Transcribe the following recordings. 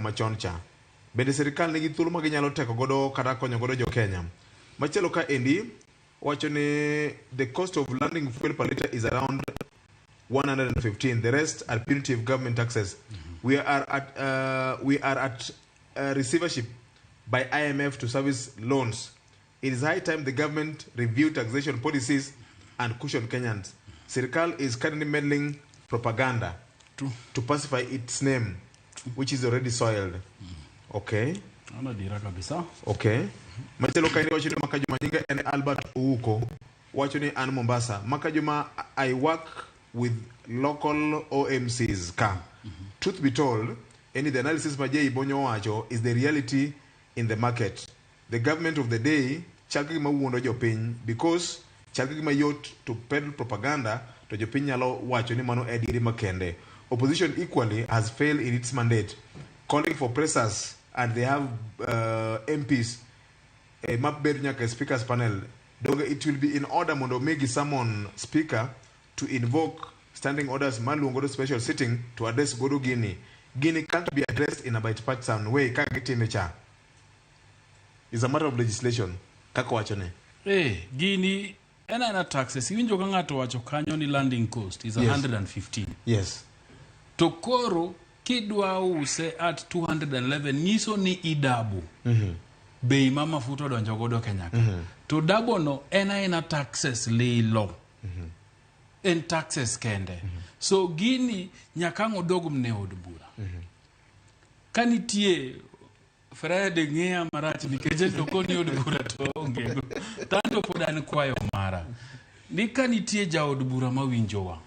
jok machon cha. Bende sirikal nigi thuolo ma ginyalo teko godo kata konyo godo jo Kenya. Machielo ka endi wacho ni the cost of landing fuel per liter is around 115. The rest are punitive government taxes. We are at receivership by IMF to service loans. It is high time the government review taxation policies and cushion Kenyans. Sirikal is currently meddling propaganda to pacify its name, which is already soiled. Okay. Okay. Machelo kaini wachuni makajuma nyinga ene Albert Uuko. Wachuni an Mombasa. Makajuma, I work with local OMCs. Truth be told, any the analysis Majei Bonyo Wacho is the reality in the market. The government of the day, chalkigi mawuondo jopiny because chalkigi mayot to peddle propaganda to jopiny nyalo wacho ni mano ediri makende. Opposition equally has failed in its mandate, calling for pressers, and they have MPs. A map nyaka speakers panel. It will be in order mondo megi summon speaker to invoke standing orders malungodo special sitting to address Godo Guinea. Guinea can't be addressed in a bipartisan way. It's a matter of legislation. Kako wachone. Guinea ena taxes. Even joga ngato wacho kanyo ni landing cost is 115. Yes. Tokoro kidwa use at 211 niso ni idabu. Bei mama futo donjo godo Kenya. To dabo no ena taxes lilo. En taxes kende. So Guinea nyakango dogo mne od bura. Kanitie Friday ngea marati nikeje tokoni od bura to ongego. Tanto podani kwayo mara. Nikanitie ja od bura mawinjowa.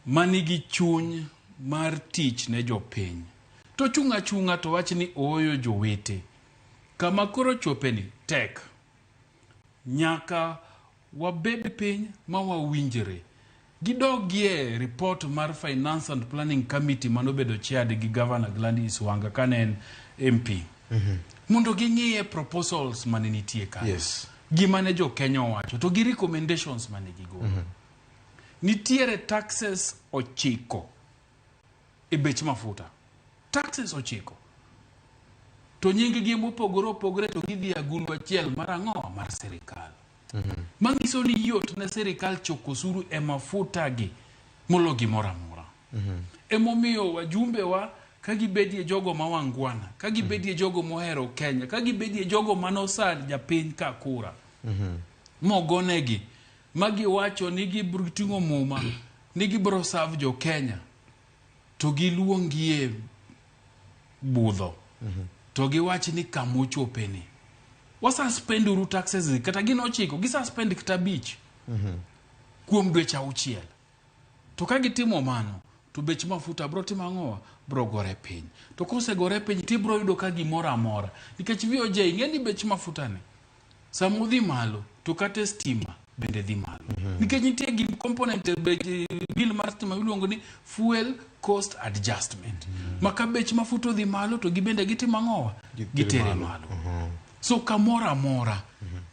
Manigi chuny mar tich ne jopiny. To chunga to wachi ni oyo jowete. Kama koro chopeni tek. Nyaka wabed piny ma wawinjre. Gidogie report mar Finance and Planning Committee manobedo chaired gi Governor Gladys Wanga kanen MP. Mundo gingie proposals manenitie ka. Yes. Gimane jo Kenya wacho to gi recommendations manegigo. Nitiere taxes ochiko e bech mafuta. Taxes ochiko. To nyingi gi mopogore to gidhi agulu achiel marango mar serikal. Mangiso ni yot na serikal choko suru e mafuta gi mologi mora. Emomiyo wajumbe wa kagibedie jogo mawangwana, kagibedie jogo mohero Kenya, kagibedie jogo manosad japiny ka kura. Mogonegi magi wacho ni gibrutingo muma, ni gibro serve jo Kenya. To giluongie budho. To giwachi ni kamucho peni. Wasuspend uru taxes kata gino chiko gisuspend kata bich kuom dweche auchiel. To ka gitimo mano to bech mafuta bro timo angowa bro gore piny. To kose gore piny ti bro yudo ka gimoro amora nikech VOJ ngeni bech mafuta ne samudhi malo to kata stima bende dhi malo. Nikech nitie gi component bill mar stima miluongo ni fuel cost adjustment. Maka bech mafuta dhi malo to gibende gitimo angowa gitere malo. So kamora mora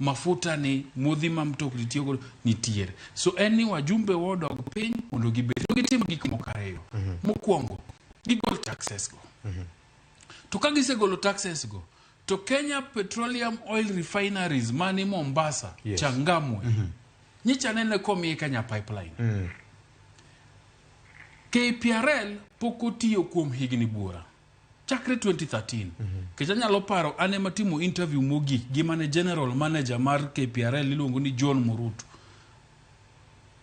mafuta ni modhi ma mtokni tiyo nitiere. So eni wajumbe wodog piny mondo gibed to gitim gik mokareyo. Mokwongo gigol taxes go. To ka gisegolo taxes go to Kenya Petroleum Oil Refineries mani Mombasa, Changamwe. Nyicha nene komi Kenya Pipeline. KPRL poko tiyo kuom higni bura. Chakre 2013. Kechanya loparo ane matimo interview mogi gimane general manager mar KPRL iluongo ni John Murutu.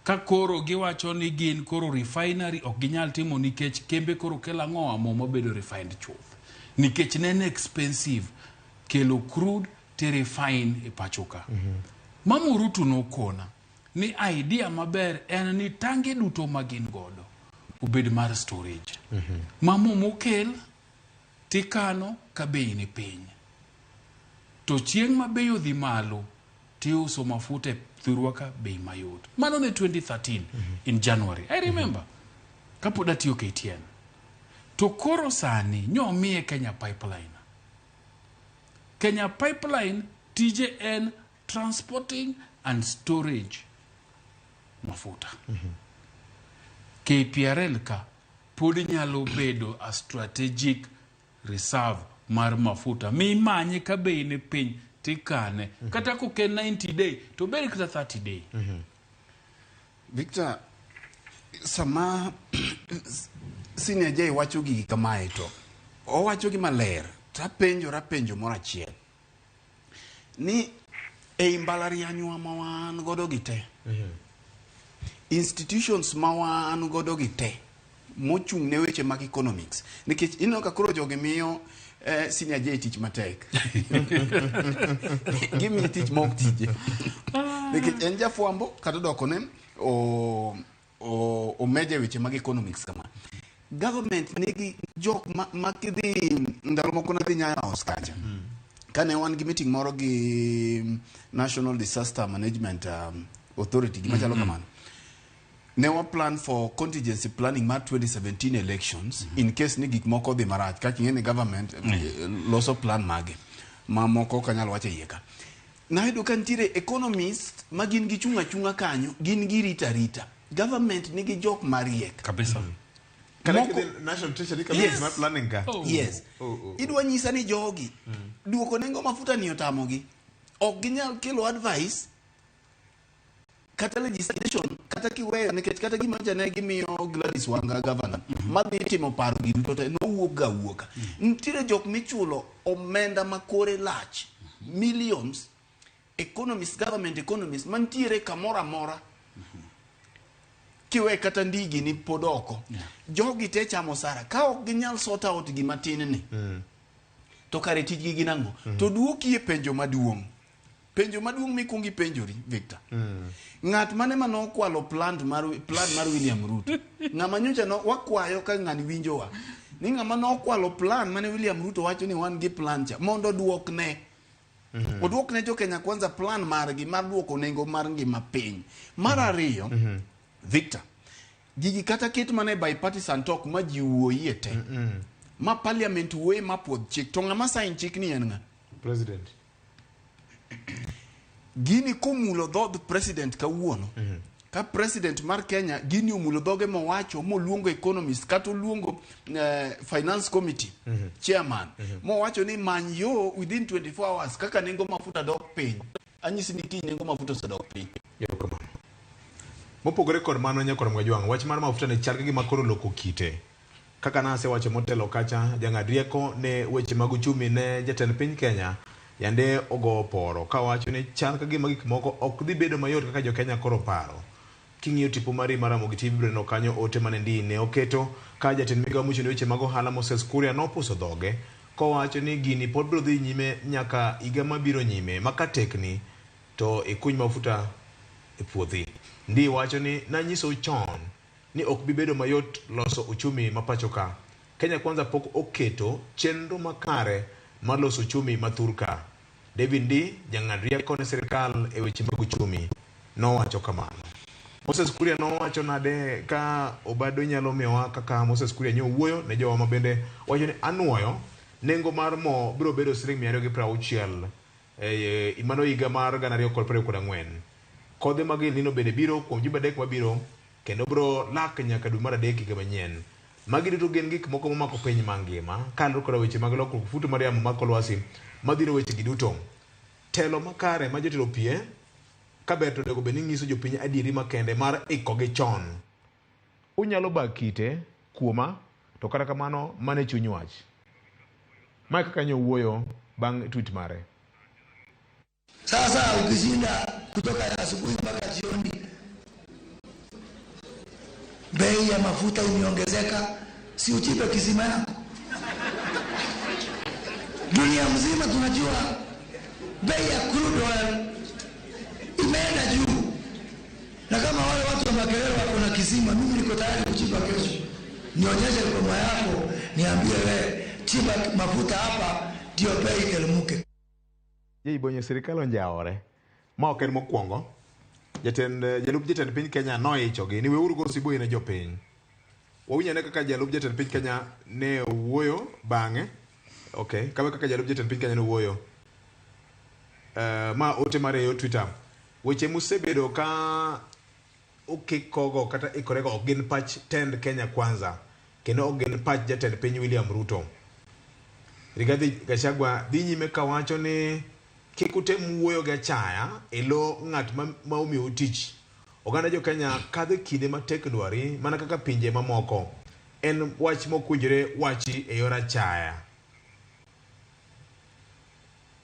Ka koro giwacho ni gin koro refinery ok ginyal timo nikech kembe koro kela ngoa mo bedo refined chuth. Nikech nene expensive kelo crude te refine e pachoka. Mamurutu no kona ni idea maber en ni tange duto magin godo ubed mar storage. Mamu mokel tikano ka bei ni piny. To chieng ma bei odhi malo ti uso mafuta thurwa ka bei mayot. Mano ne 2013 in January. I remember. Kapoda tiyo KTN. To koro sani nyomiye Kenya Pipeline. Kenya Pipeline TJN transporting and storage mafuta. KPRL ka pod nyalo bedo a strategic reserve mar mafuta mimanye ka bei ne piny tikane kata koke 90 day to beri kata 30 day. Victor, sama senior Jay wacho gigi kamae to owacho gi maler rapenjo moro achiel ni ei mbalarianywa ma wan godo gi te institutions ma wan godo gi te mochung' ne weche mag economics nikech ino ka koro jogi miyo senior Jay tich matek gimi tich mok tije nikech en jafwambo kata dokone o meje weche mag economics kama government nigi jok makidhi ndalo moko na dhi Nyayo House kacha kane wan gi meeting moro gi National Disaster Management Authority gima chalo kamano ne wa plan for contingency planning mar 2017 elections in case ni gik moko dhi marach kaka ngene government loso plan mage ma moko kanyalo wache yeka na yudo ka ntiere economist ma gin gi chunga kanyo gin gi rita government nigi jok mariek kabisa National Treasury Committee mar planning ka. Yes. Idwa nyisa ni jogi duoko nengo mafuta ni otamogi. Ok ginyal kelo advice kata legislation kata kiweyo nikech kata gima jane gimiyo Gladys Wanga governor madhi timo paro gi duto te no wuoka. Ntiere jok michulo omenda makore lach millions economists government economists mantiere kamora mora kiwe kata ndigi ni podoko jogi te chamo sara ka ok ginyal sort out gima tin ni to kare tijgi ginango to duoki e penjo maduong mikungi penjori Victor ngat mane mano kwalo plan mar William Ruto ngama nyocha no wakwayo ka ngani winjowa ni ngama no kwalo plan mane William Ruto wacho ni wan gi plan cha mondo duokne oduokne jo Kenya kwanza plan margi mar duoko nengo mar ngima piny mar ariyo Victor gigi kata kit mane bipartisan talk ma ji wuoyie te ma parliament wuoye ma pod chik to ngama sign chik ni en nga president gini komulo dhod president kawuono ka president mar Kenya gini omulo dhoge mowacho moluongo economist kata luongo finance committee chairman mowacho ni many yo within 24 hours kaka nengo mafuta dok piny anyisi ni kiny nengo mafuta sedok piny mopogore kod mano nyakoro mgajwang wach mar mafuta ne chal gi makoro loko kite kaka nase wacho motelo kacha jang'ad rieko ne weche mag uchumi ne jatend piny Kenya yande ogo poro ka wacho ni chal ka gima gik moko ok dhi bedo mayot kaka jo Kenya koro paro king'iyo tipo mari mar Ramogi TV no kanyo ote mane ndi ne oketo ka jatend migawo mochung' weche mag ohala Moses Kuria nopuso dhoge ko wacho ni gini pod biro dhi nyime nyaka higa mabiro nyime maka tekni to ikuny mafuta e puothi ndi wacho ni nanyiso chon ni ok bibedo mayot loso uchumi mapacho ka Kenya kwanza pok oketo chenro makare mar loso uchumi mathurka David Ndi jang'ad rieko ne sirkal e weche mag uchumi no wacho kamano Moses Kuria no wacho nade ka obado nyalo miyowa kaka Moses Kuria nyo wuoyo ne jowa mabende wacho ni anuoyo nengo mar mo biro bedo $260 imano higa mar 2024 kodhe mag nino bende biro kuom juma adek mabiro kendo biro lak nyaka dwe mar adek higa manyien magi duto gin gik moko mamako piny mangima kalro koda weche mag lokruok futo mar yamo mag lwasi madhiro weche gi duto telo makare ma jotelo pie kaber to dego beni nyiso jopiny adieri makende mar ikogi chon unyalo bag kite kuoma to kata kamano mane chuny wach Mike kanyo wuoyo bang' tweet mare sasa ukishinda kutoka asubuhi mpaka jioni bei ya mafuta imeongezeka si uchipe kisima yako dunia mzima tunajua bei ya crude oil imeenda juu na kama wale watu wa Makerere wako na kisima mimi niko tayari kuchipa kesho nionyeshe ngoma yako niambie wewe chipa mafuta hapa ndio bei elmuke ye ibonyo sirikal onjaore ma ok en mokwongo jalup jatend piny Kenya noichogi ni weuru go sibuoyi ne jopiny wawinjane kaka jalup jatend piny Kenya ne wuoyo bang'e okay kawe kaka jalup jatend piny Kenya ne wuoyo ma ote mare yo Twitter weche musebedo ka ukikogo kata ikorego ok gin pach tend Kenya kwanza kendo ogen pach jatend piny William Ruto. Rigathi Gachagua dhi nyime ka wacho ni kik utem wuoyo gi achaya e lo ng'at ma omiyo tich. Oganda jo Kenya kadho kinde matek dwari mana kaka pinje mamoko. En wach mokwinjore wachi e yor achaya.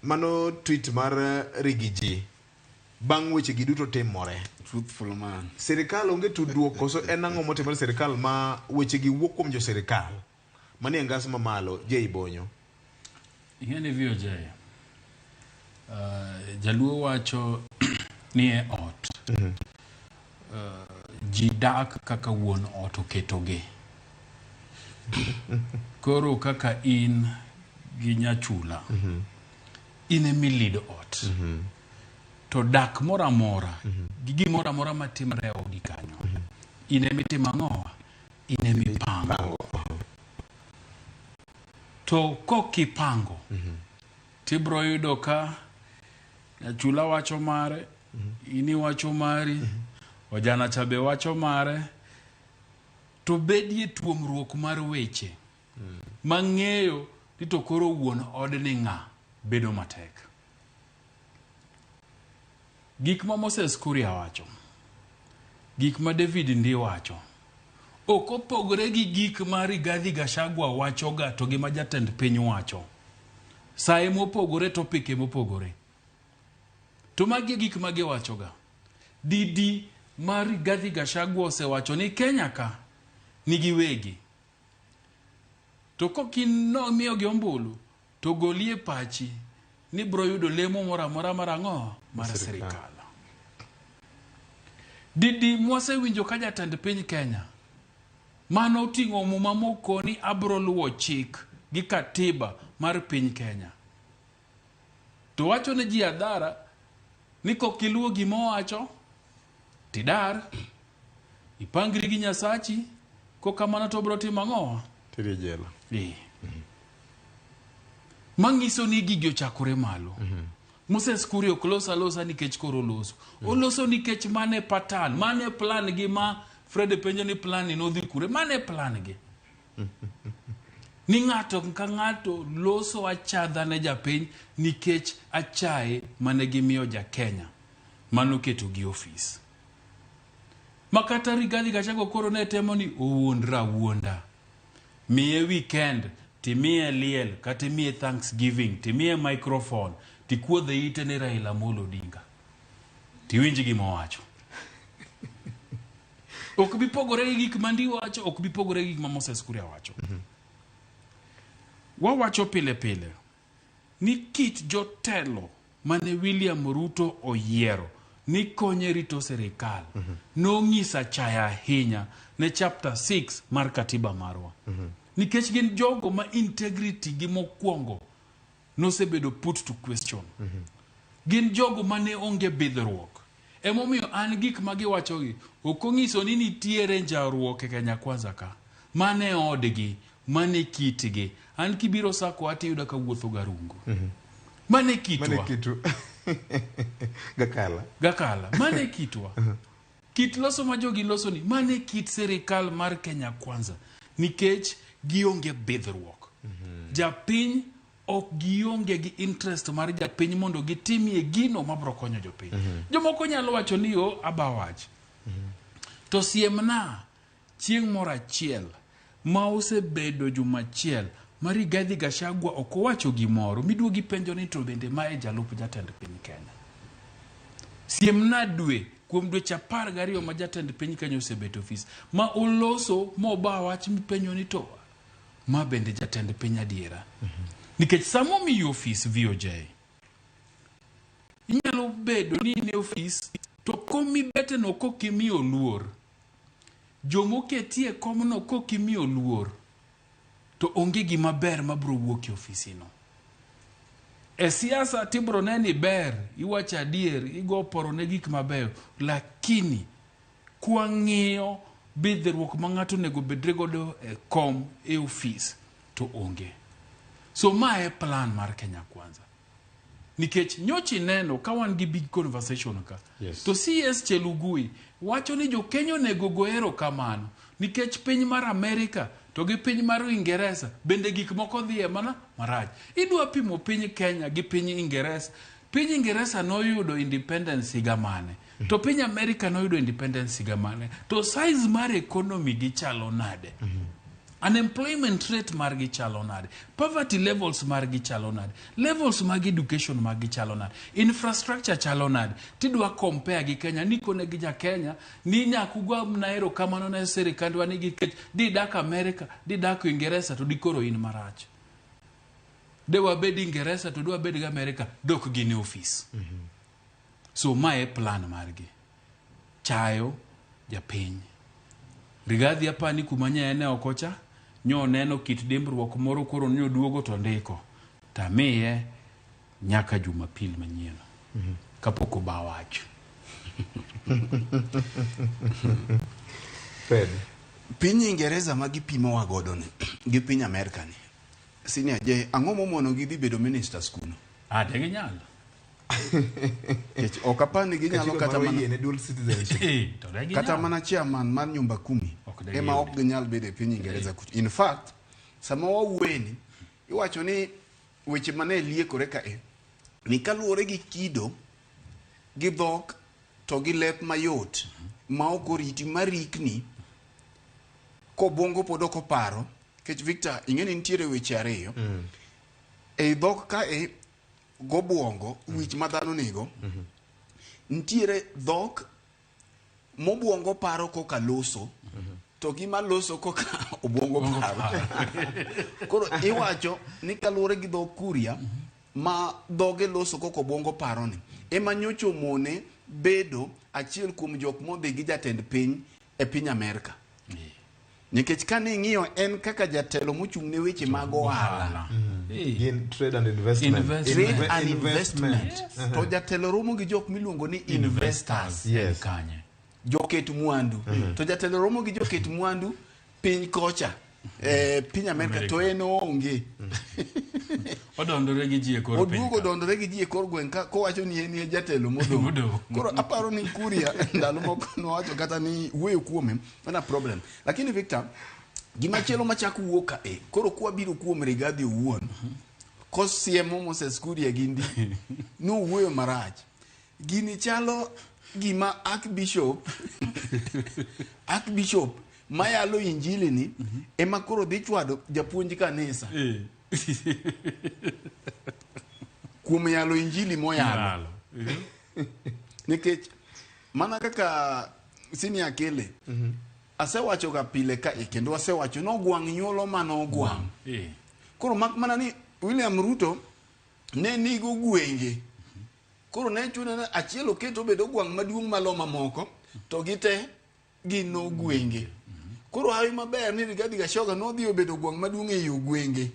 Mano tweet mar Rigiji bang' weche gi duto timore. Truthful man. Serikal onge tudruok koso en ang'o motimore serikal ma weche gi wuok kuom jo serikal manie ngas mamalo Jay Bonyo. Ing'eni vio Jay. Jaluo wacho ni e ot. Ji dak kaka wuon ot oketoge. Koro kaka in gi nyachula. In emilid ot. To dak mora mora. Gigi mora mora matimre odi kanyo. In emitimo ang'owa. In emipango. To kokipango. Tibro yudo ka nyachula wacho mare. Ini wacho mari. Ojana chabe wacho mare. To bedie tuomruok mar weche. Mang'eyo ni to koro wuon od ni ng'a bedo matek. Gik ma Moses Kuria wacho. Gik ma David Ndi wacho. Ok opogore gi gik ma Rigathi Gachagua wacho ga to gi ma jatend piny wacho. Sae mopogore topike mopogore. To magi gik ma giwacho ga. Didi ma Rigathi Gachagua osewacho ni Kenya ka nigi wegi. To kokino miyo gi ombulu to golie pachi ni bro yudo lemo mora mora marang'o mar serikal. Didi mwase winjo ka jatend piny Kenya mano oting'o muma moko ni abro luwo chik gi katiba mar piny Kenya. To wacho ne ji adhara ni kokiluwo gimo wacho tidar ipangri gi Nyasachi kokamano to bro timo ang'o? Tiri jela. Mangiso ni gigi ochakore malo. Moses Kuria oklosa losa nikech koro loso. Oloso nikech mane patan, mane plan gi ma Fred penjo ni plan ni nodhi kure, mane plan gi. Ni ng'ato ka ng'ato loso achadha ne japiny nikech achaye mane gimiyo ja Kenya. Mano keto gi office. Makata Rigathi Gachagua koro ne temo ni owuondra wuonda. Miye weekend, timiye liel, kata miye Thanksgiving, timiye microphone, tikuodhe ite ne Raila Amolo Odinga. Tiwinji gima wacho. Ok bi pogore gi gik mandi wacho, ok bi pogore gi gik ma Moses Kuria wacho. Wawacho pile pile ni kit jotelo mane William Ruto oyiero ni konye rito serikal nong'isa chaya ahinya ne chapter 6 mar katiba marwa. Nikech gin jogo ma integrity gi mokwongo nosebedo put to question. Gin jogo mane onge bidhruok. Emomiyo an gik ma giwacho gi okong'iso ni nitiere njaruok e Kenya Kwanza ka. Mane odgi, mane kitgi. An kibiro sako ati yuda ka wuotho garungu. Mane kitwa. Mane kitu. Gakala. Mane kitwa. Kit loso ma jogi loso ni. Mane kit serikal mar Kenya Kwanza. Nikech gionge bidhruok. Japiny ok gionge gi interest mar japiny mondo gitimie gino mabro konyo jopiny. Jomoko nyalo wacho ni yo abawach. To siemna chieng' moro achiel ma osebedo juma achiel ma Rigathi Gachagua ok owacho gimoro miduogi penjo ni to bende ma e jalup jatend piny Kenya. Siemna dwe kuom dweche 12 ma jatend piny Kenya osebedo office ma oloso moba wach mipenjo ni to ma bende jatend piny adiera. Nikech samo mi office VOJ. Inyalo bedo ni ne office to komi bete no kokimi oluor. Jomo ketie komno kokimi oluor. To onge gima ber mabro wuok e office no. E siasa tibro neni ber, iwacha adier, igo poro ne gik mabeyo, lakini kwang'iyo bidhruok ma ng'ato nego bedre godo e kom e office to onge. So ma e plan mar Kenya Kwanza. Nikech nyochi neno ka wan gi big conversation ka. Yes. To CS Chelugui wacho ni jo Kenya nego goero kamano nikech piny mar Amerika to gi piny mar Uingereza bende gik moko dhiye mana marach. Idwa pimo piny Kenya gi piny Ingereza. Piny Ingereza noyudo independence higa mane? To piny America noyudo independence higa mane? To size mar economy gi chalo nade? Unemployment rate margi chalo nade? Poverty levels margi chalo nade? Levels mag education margi chalo nade? Infrastructure chalo nade? Tidwa compare gi Kenya, nikone gi ja Kenya, ni nyakugwa mnaero kamano na serikandwa ni gi kech, di dak America, di dak Uingereza to di koro in marach. De wabedi Ingereza to dwa bedi America, dok gini office. So mae plan margi. Chayo japiny. Rigathi apani kumanya ene okocha, nyo neno kit dimbruok moro koro nyo duogo to ndiko. Tamiye nyaka Jumapil manyieno. Kapoko bawacho. Fred. Piny Ingereza magipimo wagodo ni, gi piny Amerika ni. Senior J, ang'o momono gidhi bedo ministers kuno? De ginyalo. Okapani ginyalo kata mana ne dual citizenship. kata mana chairman mar nyumba kumi ema ok ginyal bedo e piny Ingereza kucho. In fact, sama wawueni iwacho ni weche mane liekore ka ni kaluwore gi kido gi dhok to gi lep mayot ma ok oriti marikni kobongo pod ok oparo. Kech Victor, ing'eni nitiere weche ariyo ei dhok ka gobwongo wich madhano nigo nitiere dhok mobwongo paro koka loso to gima loso koka obwongo paro. Koro iwacho ni kaluwore gi dhok Kuria ma dhoge loso koka obwongo paro ni ema nyocho mone bedo achiel kuom jok modhi gi jatend piny e piny Amerika. Nikech kane ing'iyo en kaka jatelo mochung' ne weche mag ohala. Trade and investment. Trade and investment. To jatelo romo gi jok miluongo ni investors. Yes. Kanye. Joket mwandu. To jatelo romo gi joket mwandu piny kocha. Piny Amerika to en onge. Odondore gi ji e kor piny. Oduogo dondore gi ji e kor gweng' ka kowacho ni en jatelo modong'. Koro aparo ni Kuria ndalo moko nowacho kata ni wuoyo kuome mana problem. Lakini Victor, gima chielo machako wuok ka koro kwa biro kuom Rigathi owuon. Kosiemo Moses Kuria gindi no wuoyo marach. Gini chalo gima Archbishop mayalo injili ni ema koro dhi chwado japuonj kanisa. Kuom yalo injili moyalo. Nikech mana kaka Senior Kele asewacho ga pile ka kendo asewacho no gwang' nyuolo mano gwang'. Koro mak mana ni William Ruto ne nigo gwenge. Koro ne chuno na achiel oketo bedo gwang' maduong' maloma moko to gite gino gwenge. Koro hawi maber ni Rigathi Gachagua no dhi obedo gwang' maduong' e yo gwenge.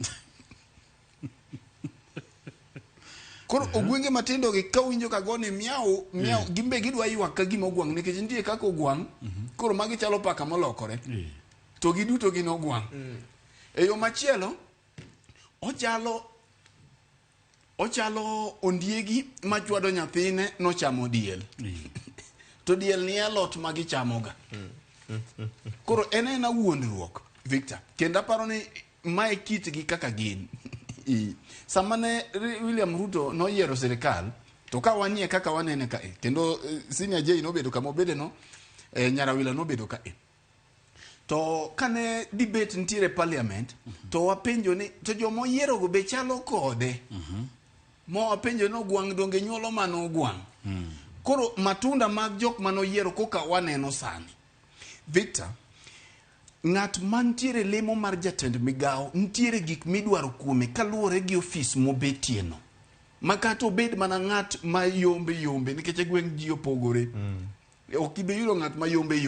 Koro ogwenge matindo gi kawinjo ka gone miao gimbe gidwa ywak ka gima ogwang' nikech nitie kaka ogwang'. Koro magi chalo paka molokore. To giduto gin ogwang'. E yo machielo ochalo ondiegi machwado nyathine nochamo diel. To diel ni alot magi chamoga. Koro ena wuondruok Victor. Kendo aparo ni mae kitgi kaka gin. Samane William Ruto noyiero serikal to ka wanie kaka wanene ka kendo Senior J nobedo kama obede no Nyarawila nobedo ka to kane debate ntiere parliament to wapenjo ni to jomo yiero go be chalo kode mo wapenjo no gwang' donge nyuolo mano gwang'. Koro matunda mag jok mano yiero koka waneno sani Victor. Ng'at mantiere lemo mar jatend migao ntiere gik midwaro kuome kaluwore gi ofis mobetieno. Makato bed mana ng'at ma yombe nikech gweng' ji opogore. Ok ibe yudo ng'at ma yombe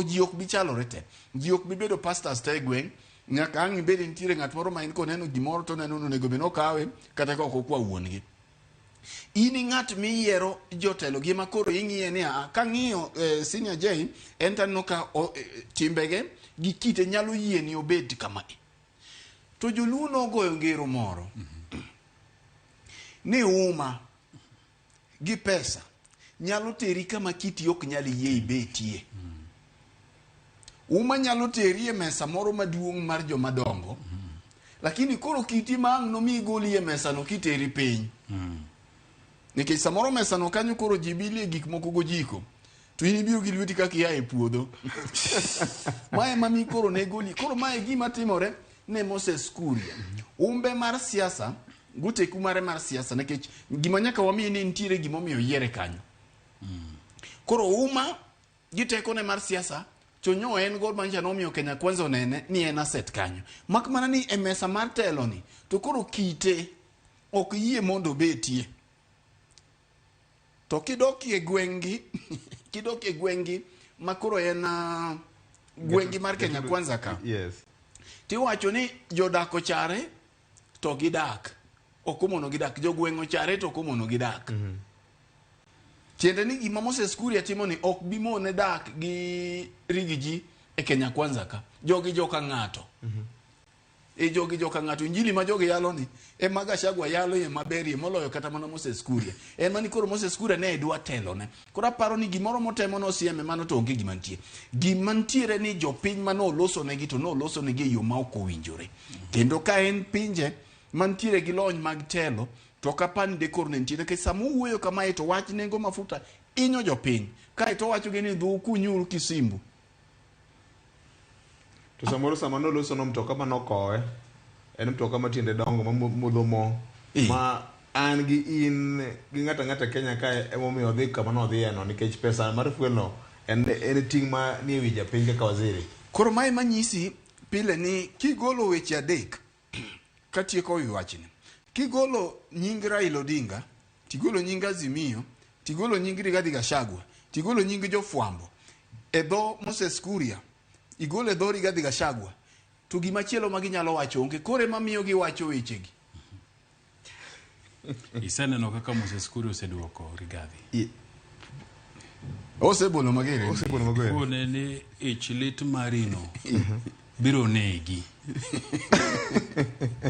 ji ok bi chalore te. Ji ok bi bedo pastors te gweng'. Nyaka ang' ibed ntiere ng'at moro ma en koneno gimoro to neno nego be nokawe kata ka ok okwa wuongi. Ini ng'at miyiero jotelo gi makoro ing'iye ni ka ng'iyo Senior J en tanno ka timbege gi kite nyalo yieni obed kama. To joluo nogoyo ngero moro ni uma gi pesa nyalo teri kama kiti ok nyal yie betie. uma nyalo teri e mesa moro maduong' mar joma dongo lakini koro kiti mang' nomi goli e mesa no kiteri piny nikech samoro mesa no kanyo koro jibilie gik moko gojiko to in ibiro gi lweti kaka ia e puodho mae mami koro ne goli koro mae gima timore ne Moses Kuria umbe mar siasa guteku mare mar siasa nikech gima nyaka wami ni ntiere gima omiyo yiere kanyo koro uma giteko ne mar siasa chonyo en gol manja nomiyo Kenya Kwanza onene ni en asset kanyo mak mana ni e mesa mar telo ni to koro kite ok yie mondo betie to kidoki e gwengi makoro en gwengi mar Kenya Kwanza ka Yes. tiwacho ni jodak ochare to gidak okomono gidak jogwengo chare to okomono gidak tiende ni gima Moses Kuria timo ni ok bimone dak gi rigiji e Kenya Kwanza ka jogi joka ng'ato e jogi joka ng'ato injili ma jogi yalo ni e Gachagua yalo e maberie moloyo kata mana Moses Kuria en mani koro Moses Kuria ne dwa telo ne koro aparo ni gimoro motemo no sieme mano to onge gimantiere ni jopiny mano loso negi to no loso negi yo ma ok owinjore kendo ka en pinje mantiere gi lony mag telo to kapan de kor nentiere ke samu wuoyo kama to wach nengo mafuta inyo jopiny ka to wacho gini dhu kunyuru Kisimbu To samoro sama no loso no mtoka manokoe en mtoka matiende dongo mamudho mo ma an gi in gi ng'ata Kenya kae emomiyo odhi kama nodhi eno nikech pesa mar fuel no en ting' ma nie wi japiny kaka waziri koro mae manyisi pile ni kigolo weche adek katieko wi wachni kigolo nying Raila Odinga tigolo nying Azimio tigolo nying Rigathi Gachagua tigolo nying jofwambo e dho Moses Kuria igolo e dho Rigathi Gachagua to gimachielo ma ginyalo wacho onge kore mamiyo giwacho wechegi iseneno kaka Moses Kuria oseduoko Rigathi osebolo magere kone ni ichlit marino biro negi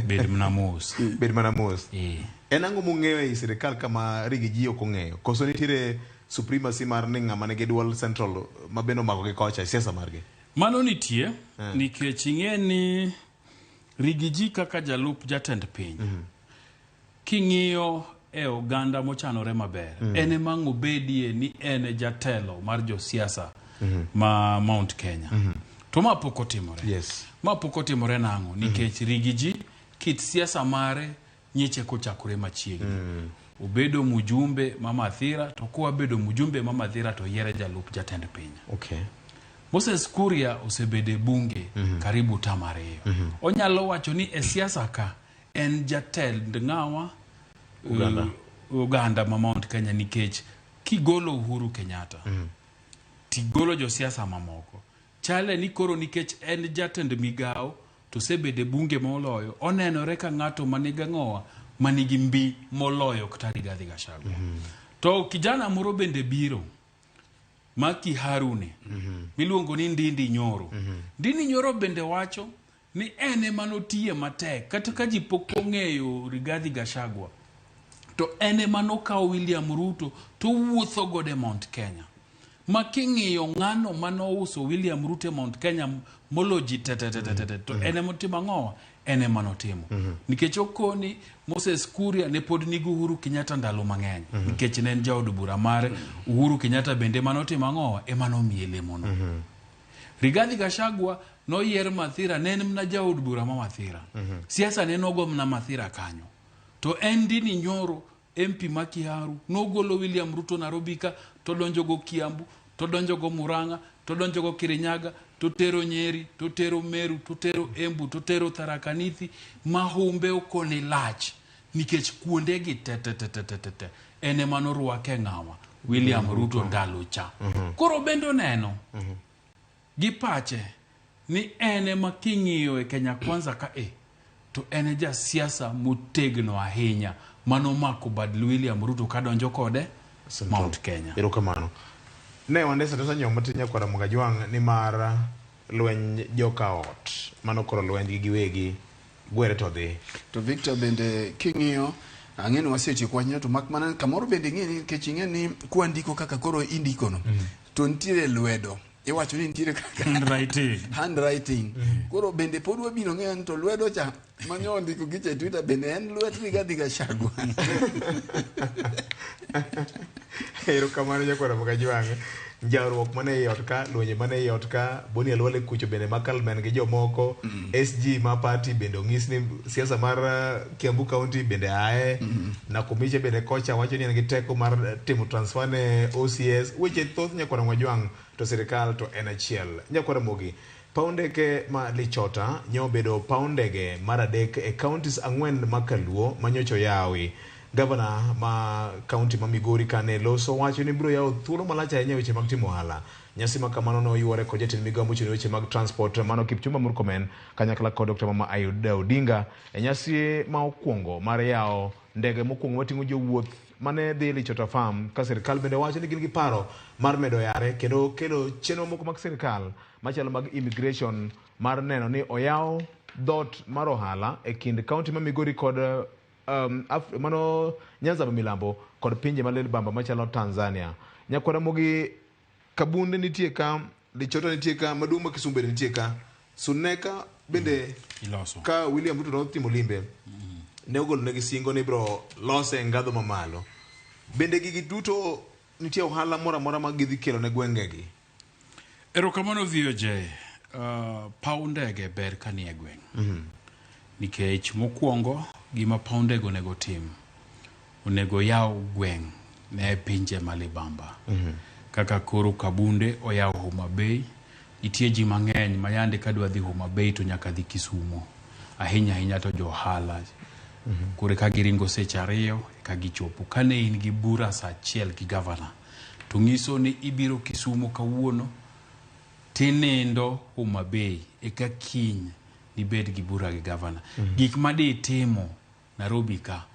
bed mana mos en ang'o mong'eyo e sirikal kama rigiji ok ong'eyo koso nitiere supremacy mar ni ng'ama nigi dual central ma bende omako gi kocha siasa margi mano nitie nikech ing'e ni rigiji kaka jalup jatend piny king'iyo e oganda mochanore maber ene mang'o bedie ni ene jatelo mar josiasa ma Mount Kenya to ma pok otimore ma pok otimore nang'o nikech rigiji kit siasa mare nyeche kochakore machiegni obedo mujumbe mamathira to kwa bedo mujumbe mamathira to yiere jalup jatend piny Moses Kuria osebede bunge karibu tamare onyalo wacho ni e siasa ka en jatend ng'awa Uganda ma Mount Kenya nikech kigolo Uhuru Kenyatta tigolo josiasa mamoko chale ni koro nikech en jatend migao to sebede bunge moloyo onenore ka ng'ato maniga ng'owa manigi mbi moloyo kata Rigathi Gachagua to kijana moro bende biro Maki Harune miluongo ni Ndindi Nyoro Ndindi Nyoro bende wacho ni ene manotie matek kata ka ji pok ong'eyo Rigathi Gachagua to ene manokawo William Ruto to wuotho gode Mount Kenya making'iyo ng'ano manouso William Ruto Mount Kenya moloji to ene motimo ng'owa ene manotimo nikech okoni Moses Kuria ne pod nigi Uhuru Kenyatta ndalo mang'eny nikech ne en jaod bura mare Uhuru Kenyatta bende manotimo ng'owa emanomiye lemono Rigathi Gachagua noyier Mathira ne en mna jaod bura ma Mathira siasa ne nogo mna Mathira kanyo to en Ndindi Nyoro MP Makiharu nogolo William Ruto Nairobi ka to donjo go Kiambu to donjo go Murang'a to donjo go Kirinyaga to tero Nyeri to tero Meru to tero Embu to tero Tharaka Nithi mahumbe okone lach nikech kuonde gi te ene manoruake ng'awa William Ruto ndalo cha koro bendo neno gi pache ni ene making'iyo e Kenya Kwanza ka to ene ja siasa motegno ahinya manomako bad William Ruto kadonjo kode Mount Kenya erokamano ne wandesa tata nyoma tinya kwa Ramogi Jwang ni mar lweny joka ot mano koro lweny giwegi gwere to dhi to Victor bende king'iyo ang'eni waseche kwa nyato makmana kamoro bende ng'eni kech ing'eni kwandiko kaka koro indiko no to ntiere lwedo iwacho ni nitiere kaka handwriting. Koro bende pod wabiro ng'eyo ni to lwedo cha manyo ndiko gicha e Twitter bende en lwet Rigathi Gachagua. Erokamano nyakwara Mkajwang'. Jawruok mane ei ot ka, lwenje mane ei ot ka, Boni Alwale kucho bende makalmen gi jomoko, SG ma party bende ong'is ni siasa mar Kiambu County bende ae, Nakumiche bende kocha wacho ni en gi teko mar timo transfer ne OCS, weche thoth nyakwara Mkajwang' to sirikal to en achiel. Nyakwara Mogi, paundege ma Lichota nyo bedo paundege mar adek e counties 4 makaluo manyocho yawi. Governor ma county ma Migori kane loso wacho ni biro yawo thuolo malach ahinya weche mag timo ohala. Nyasi ma kamano no yuore kod jatend migao mochung' weche mag transport Mano Kipchumba Murkomen kanyakla kod Dr. Mama Ayuda Odinga e nyasi ma okwongo mar yawo ndege mokwongo mating'o jowuoth mane dhi Lichota Farm ka sirikal bende wacho ni gin gi paro mar medo yare kendo kelo chenro moko mag sirikal machalo mag immigration mar neno ni oyaw dot mar ohala e kind county ma Migori kod mano Nyanza Milambo kod pinje malel bamba machalo Tanzania. Nyakwara Mogi, Kabunde nitie ka, Lichota nitie ka, Maduong' ma Kisumu bende nitie ka, Suneka bende ka William Ruto notimo limbe ne ogolo negi singo ni bro lose ngadho mamalo. Bende gigi duto nitie ohala mora mora ma gidhi kelo ne gwengegi. Erokamano VOJ, paundege ber kanie gweng'. Nikech mokwongo gima paundego nego tim onego yaw gweng' ne pinje malibamba. Kaka koro Kabunde oyaw Homa Bay, itie ji mang'eny mayande kadwa dhi Homa Bay to nyaka dhi Kisumu, ahinya to johala. Kore ka giringo seche 2 ka gichopo kane in gi bura saa 1 gi governor to ng'iso ni ibiro Kisumu kawuono tinendo Homa Bay e ka kiny nibed gi bura gi governor. Gik madi timo Nairobi ka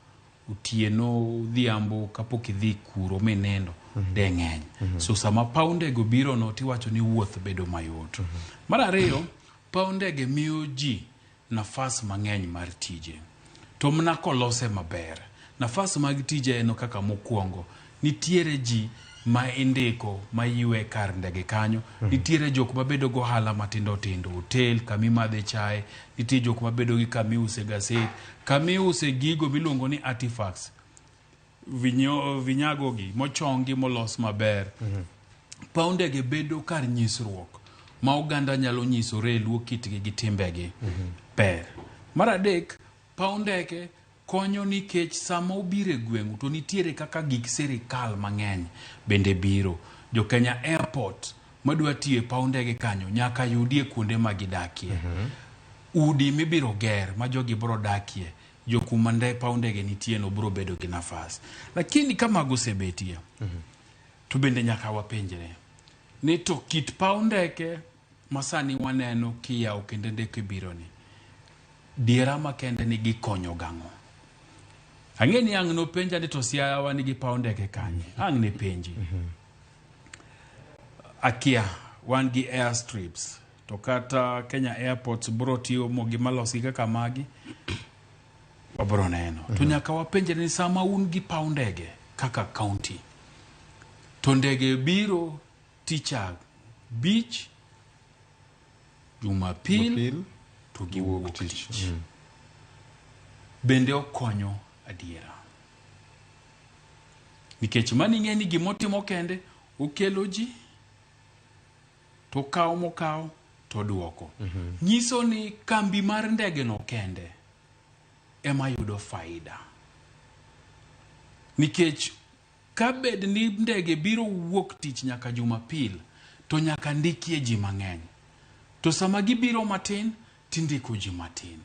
utieno dhiambo kapok idhi kuro menendo de ng'eny. So sama paundego biro no tiwacho ni wuoth bedo mayot. Mar ariyo, paundege miyo ji nafas mang'eny mar tije. To mna kolose maber. Nafas mag tije eno kaka mokwongo. Nitiere ji ma indiko ma ywe kar ndege kanyo. Nitiere jok mabedo go hala matindo tindo, hotel, kami madhe chae. Nitiere jok mabedo gi kami use gaset, kami use gigo miluongo ni artifacts. Vinyago gi mochongi molos maber. Paundege bedo kar nyisruok ma oganda nyalo nyisore luo kitgi gi timbegi. Ber. Mar adek, paundege konyo nikech sama obire gweng'u to nitiere kaka gik sirikal mang'eny bende biro. Jo Kenya Airport madwa tiye paundege kanyo nyaka yudie kuonde magidakie. Udi mibiro ger ma jogi biro dakie, jo kumande paundege nitie no biro bedo gi nafas. Lakini kama gosebetie to bende nyaka wapenjre ni to kit paundege masani waneno kiyawo kendo ndeke biro ni diera makende ni gikonyo gang'o. Ang'eni ang' no penja ni to siawa ni gi paundege kanye. Ang' ne penji. Akia wan gi airstrips to kata Kenya Airports bro tiyo mogi malosi kaka magi wabro neno. To nyaka wapenje ni sama un gi paundege kaka county to ndege biro ticha beach Jumapil to giwuok tich. Bende okonyo adiera. Nikech mani ng'eni gimotimo kende okelo ji to kawo mokawo to duoko. Nyiso ni kambi mar ndege no kende ema yudo faida. Nikech kabed ni ndege biro wuok tich nyaka Jumapil to nyaka ndikie ji mang'eny. To sama gibiro matin tindiko ji matin.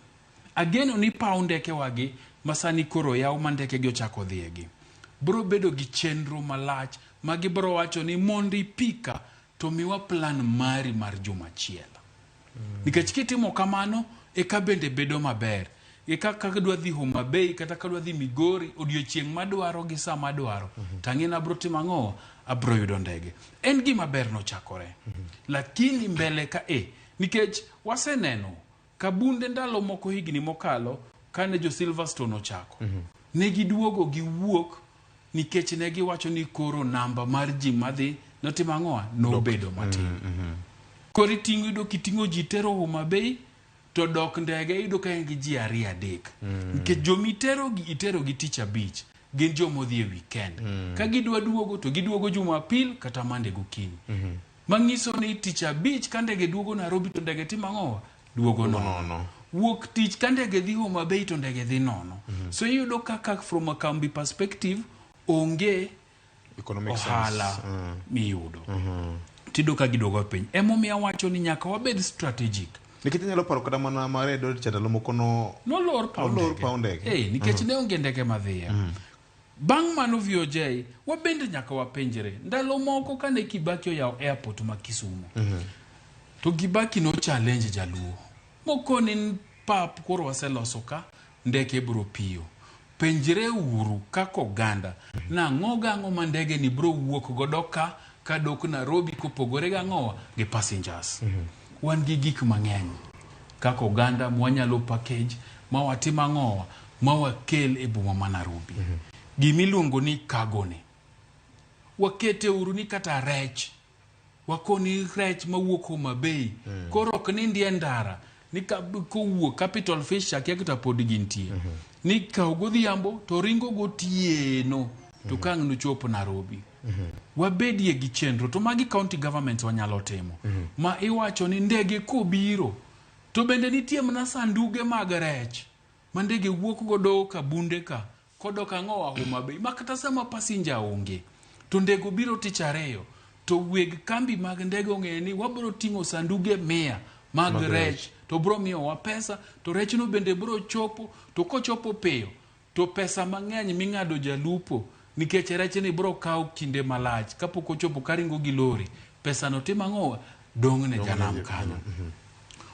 Ageno ni paundeke wagi masani koro yaw mandeke gi ochako dhiegi. Bro bedo gi chenro malach magi bro wacho ni mondi pika to miwa plan mari mar juma chiel. Nikech kitimo kamano e ka bende bedo maber. E kaka dwa dhi Homa Bay kata ka dwa dhi Migori odiochieng' madwaro gi sa madwaro. Tang'ina bro timo ang'o? Abro yudo ndege. En gima ber no chakore. Lakini mbele ka nikech waseneno Kabunde ndalo moko higni mokalo kane jo Silverstone ochako. Negi duogo gi wuok nikech negi wacho ni koro namba mar ji madhi notimo ang'owa nobedo matin. Koro iyudo kiting'o ji tero Homa Bay to dok ndege iyudo ka en gi ji 2-3 nikech itero gi tich abich gin jomodhi e weekend ka gidwa duogo to giduogo Jumapil kata Monday gokinyi mang'iso ni tich abich ka ndege duogo Nairobi to ndege timo ang'owa duogo nono. Wuok tich ka ndege dhi Homa Bay to ndege dhi nono. So iyudo kaka from a Kambi perspective onge ohala miyudo. Tido ka giduogo piny. Emomiyo awacho ni nyaka wabed strategic. Nikech nyalo paro kada mana mare do chandalo moko no lor poundege. Nikech ne onge ndege madhiye. Bang' mano VOJ wabende nyaka wapenjre. Ndalo moko kane Kibaki oyawo airport ma Kisumu. To Kibaki no challenge Jaluo. Moko ni pap koro waseloso ka ndeke bro piyo. Penjre uru kako oganda na ng'o ma ndege ni bro wuok godo ka dok Nairobi kopogore ga ng'owa gi passengers. Wan gi gik mang'eny kako oganda mwanyalo package ma watima ng'owa ma wakel e boma ma Nairobi. Gimiluongo ni cargo ni. Wakete uru ni kata rech. Wakoni rech ma wuok Homa Bay. Koro ok ni ndie ndara. Ni kowuok Capital Fish chakia kita pod gintie. Ni ka godhiambo to ringo gotieno to kang' no chopo Nairobi. Wabedie gi chenro to magi county governments wanyalo timo. Ma iwacho ni ndege kobiro to bende nitie mana sanduge mag rech ma ndege wuok godo ka bunde ka kodok ang'owa Homa Bay ma kata sama passenger onge to ndege biro tich ariyo to weg kambi mag ndege ong'e ni wabiro ting'o sanduge 100 mag rech to bro miyo wa pesa to rech no bende bro chopo to kochopo peyo to pesa mang'eny ming'ado jalupo nikech rech ni bro kawo kinde malach kapok ochopo karingo gi lori pesa no timo ang'owa dong' ne janam kanyo.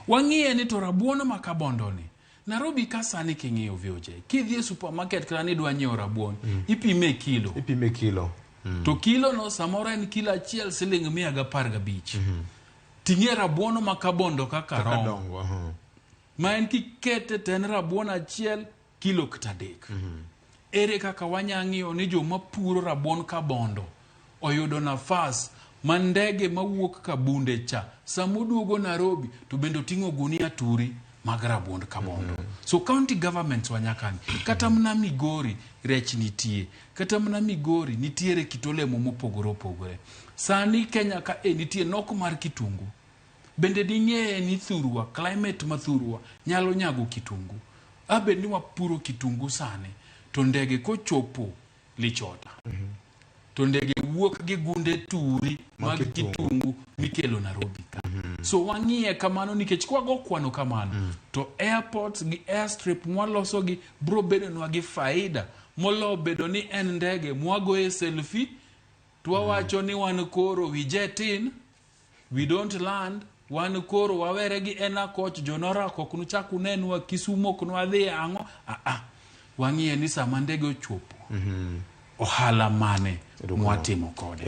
Wang'iye ni to rabuon ma kabondo ni Nairobi ka sani king'iyo VOJ kidhi e supermarket kana ni dwa nyiewo rabuon ipime kilo to kilo no samoro en kilo achiel siling 115. Ting'e rabuon ma kabondo kaka rongo ma en kikete ten rabuon achiel kilo kata 3. Ere kaka wanyang'iyo ni joma puro rabuon kabondo oyudo nafas ma ndege mawuok ka bunde cha samuduogo Nairobi to bendo ting'o gunia turi mag rabuon kabondo. So county governments wanyakani kata mna Migori rech nitie kata mna Migori nitiere kitolemo mopogore. Sani Kenya ka nitie nok mar kitungu. Bende ding'e ni thurwa climate ma thurwa nyalo nyago kitungu. Abe ni wapuro kitungu sane to ndege kochopo lichota. To ndege wuok gi gunde turi mag kitungu mikelo Nairobi ka. So wang'iye kamano nikech kwago kwano kamano to airports gi airstrip mwaloso gi bro bedo nwa gi faida molo bedo ni en ndege mwago e selfie twawacho ni wan koro we jet in we don't land wan koro wawere gi ena coach jonora kokunu chaku nenwa Kisumo kunwa dhi ang'o wang'iye ni sama ndege ochopo ohala mane mwatimo kode.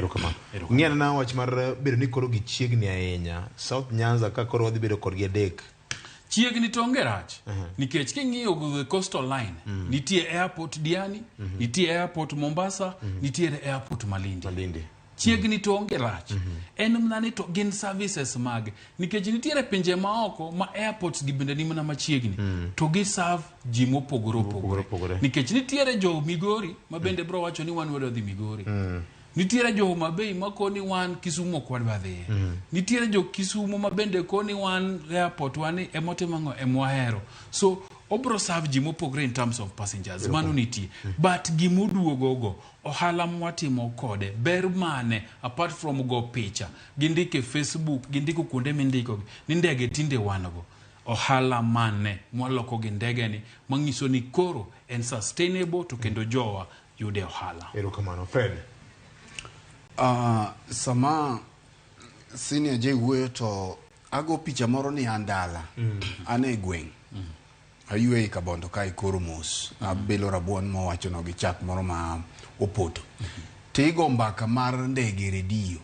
Ng'ien na wach mar bedo ni koro gichiegni ahinya South Nyanza ka koro wadhi bedo kodgi adek. Chiegni to onge rach nikech king'iyo coastal line nitie airport Diani, nitie airport Mombasa, nitie airport Malindi. Chiegni to onge rach. En mna ni to gin services mag nikech nitiere pinje maoko ma airports gi bende ni mana machiegni to gi serve ji mopogore. Nikech nitiere jo Migori ma bende bro wacho ni wan wedo dhi Migori. Nitiere jo Homa Bay ma koni wan Kisumu kwadwa dhi. Nitiere jo Kisumu ma bende koni wan airport wani emotimang'o emwahero. So obro serve ji mopogore in terms of passengers. Mano nitie. But gimuduogogo ohala mwatimo kode ber mane apart from go picha gindike Facebook gindiko kuonde mindiko ni ndege tinde wanago ohala mane mwaloko gi ndege ni mang'iso ni koro en sustainable to kendo jowa yude ohala. Erokamano Fred. Sama senior J wuoyo to ago picha moro ni andala ane gweng' ayuwe kabondo kai koro mos abelo rabuon mowacho no gi chak moro ma opoto tigo mbaka mar ndege redio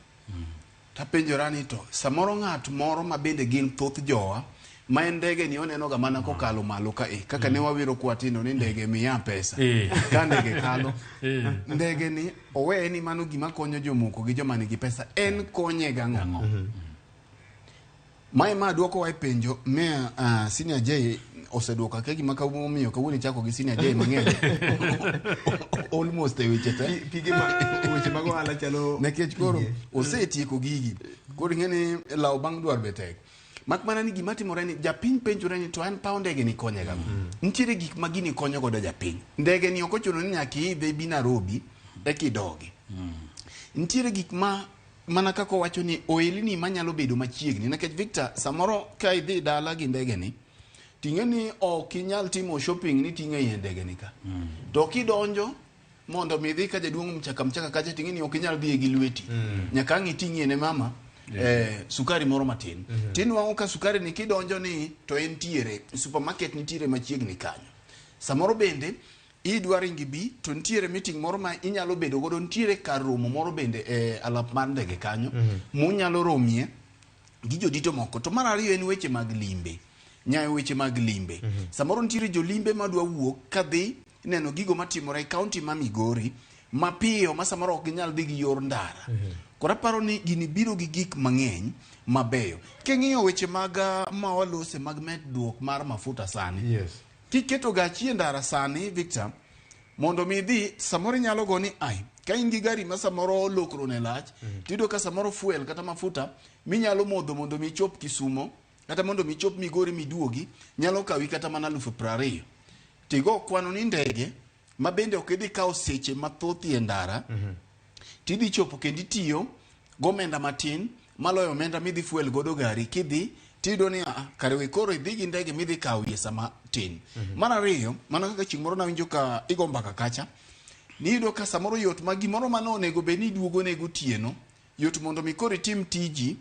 tapenjora ni to samoro ng'at moro ma bende gin thoth jowa ma en ndege ni oneno ga mana kokalo malo ka kaka ne wawiro kwatino ni ndege miya pesa ka ndege kalo ndege ni owe ni mano gima konyo jomoko gi joma nigi pesa en konye gang'o ma duoko wa penjo me senior J oseduoka ke gima kawuono kawuono chako gi senior J mang'eny almost weche te pige weche mag ohala chalo nekech koro osetieko gigi koro ng'eni law bang' dwar betek mak mana ni gima timore ni japiny penjore ni to an paw ndege ni konye ga nitiere gik ma gini konyo godo japiny ndege ni ok ochuno ni nyaka idhe bi Nairobi kidogi nitiere gik ma mana kako wacho ni ohelni manyalo bedo machiegni nikech Victor samoro ka idhi dala gi ndege ni ting'e ni ok inyal timo shopping ni ting'e i ndege ni ka to kidonjo mondo mi dhi ka jaduong' mchaka kacha ting'e ni ok inyal dhi gi lweti nyaka ng'iting'ie ne mama sukari moro matin tinwang'o ka sukari ni kidonjo ni to entiere supermarket nitiere machiegni kanyo samoro bende idwa ringi bi to nitiere meeting moro ma inyalo bedo godo nitiere kar romo moro bende alap mar ndege kanyo munyalo romie gi jodito moko to mar ariyo en weche mag limbe nyayo weche mag limbe samoro nitiere jolimbe madwa wuok kadhi neno gigo matimore e kaunti ma Migori mapiyo ma samoro ok ginyal dhi gi yor ndara kora paro ni gini biro gi gik mang'eny mabeyo king'iyo weche mag mawalose mag medruok mar mafuta sani kiketo gachi e ndara sani Victor mondo mi dhi samoro nyalo go ni ai ka in gi gari ma samoro lokro ne lach tido ka samoro fuel kata mafuta minyalo modho mondo mi chop Kisumo kata mondo mi chop Migori miduogi nyalo kawi kata mana 20,000 tigo kwano ni ndege ma bende ok idhi kawo seche mathoth e ndara tidhi chopo kendi tiyo gomenda matin maloyo omenda midhi fuel godo gari kidhi tido ni kare we koro idhi gi ndege midhi kawo ye sama tin mar ariyo mana kaka chieng' moro nawinjo ka igo Mbaka kacha nido ka samoro yot ma gimoro mano onego be ni duogo nego tieno yot mondo mi koro tim tiji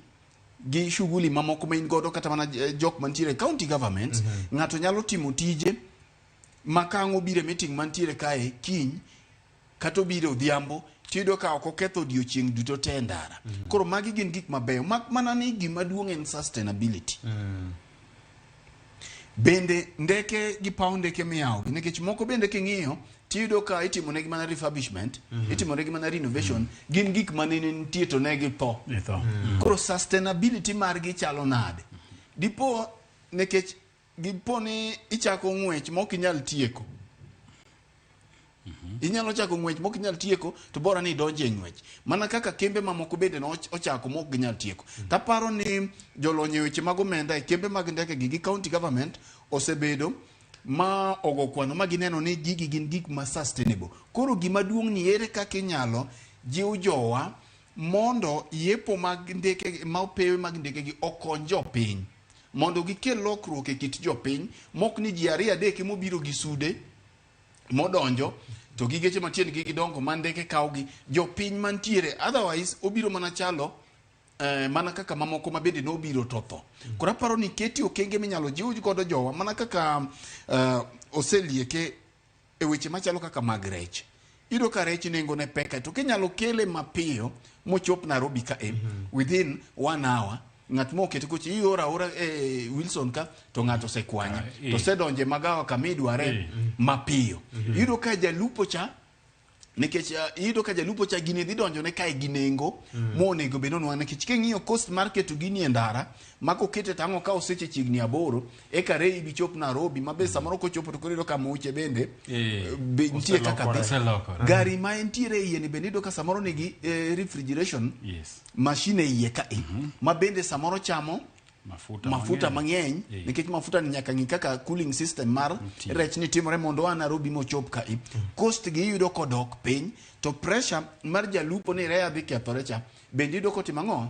gi shughuli mamoko ma in godo kata mana jok mantiere county government ng'ato nyalo timo tije makang'o bire meeting mantiere kae kiny kata bire odhiambo tido ka ok oketho odiochieng' duto te ndara koro magi gin gik mabeyo mana ni gima duong' en sustainability bende ndeke gi paw ndeke miyawo nikech moko bende king'iyo tido ka itimo negi mana refurbishment itimo negi mana renovation gin gik manene nitie to negi tho koro sustainability margi chalo nade dipo nikech gipo ni ichako ng'wech ma ok inyal tieko inyalo chako ng'wech ma ok inyal tieko to bora ni idonje e ng'wech mana kaka kembe mamoko bende no ochako ma ok ginyal tieko taparo ni jolony e weche mag omenda e kembe mag ndeke gi county government osebedo ma ogo kwano ma gineno ni gigi gin gik ma sustainable koro gima duong' ni ere kaka inyalo jiw jowa mondo yepo mag ndeke ma opewe mag ndeke gi okony jopiny mondo gikel lokruok e kit jopiny mok ni ji ariyo adek mobiro gi sude modonjo to gi geche matien gi gidongo ma ndeke kawo gi jopiny mantiere otherwise obiro mana chalo mana kaka mamoko ma bende nobiro totho kora paro ni keti okenge minyalo jiw godo jowa mana kaka oselieke e weche machalo kaka mag rech ido ka rech nengo ne peka to kinyalo kele mapiyo mochop Nairobi ka within 1 hour ng'at mo kete kochi iora Wilson ka to ng'ato sekwanya to sedonje magawa kamidware mapiyo ido ka jalupo cha nikech ido ka jalupo cha gine dhi donjo ne kae gi nengo monego bedo nwa nikech king'iyo cost market gini e ndara mako kete tango ka oseche chigni 8 e kare ibi chop Nairobi mabe samoro ko chopo to korido ka muche bende ntie kaka gari ma entiere yene bende ido ka samoro nigi refrigeration machine iye ka ma bende samoro chamo mafuta mang'eny nikech mafuta ni nyaka ng'i kaka cooling system mar rech ni timore mondo wa Nairobi mochop ka cost gi yudo kodok piny to pressure mar jalupo ni rea dhi kethore cha bende yudo kotimo ang'o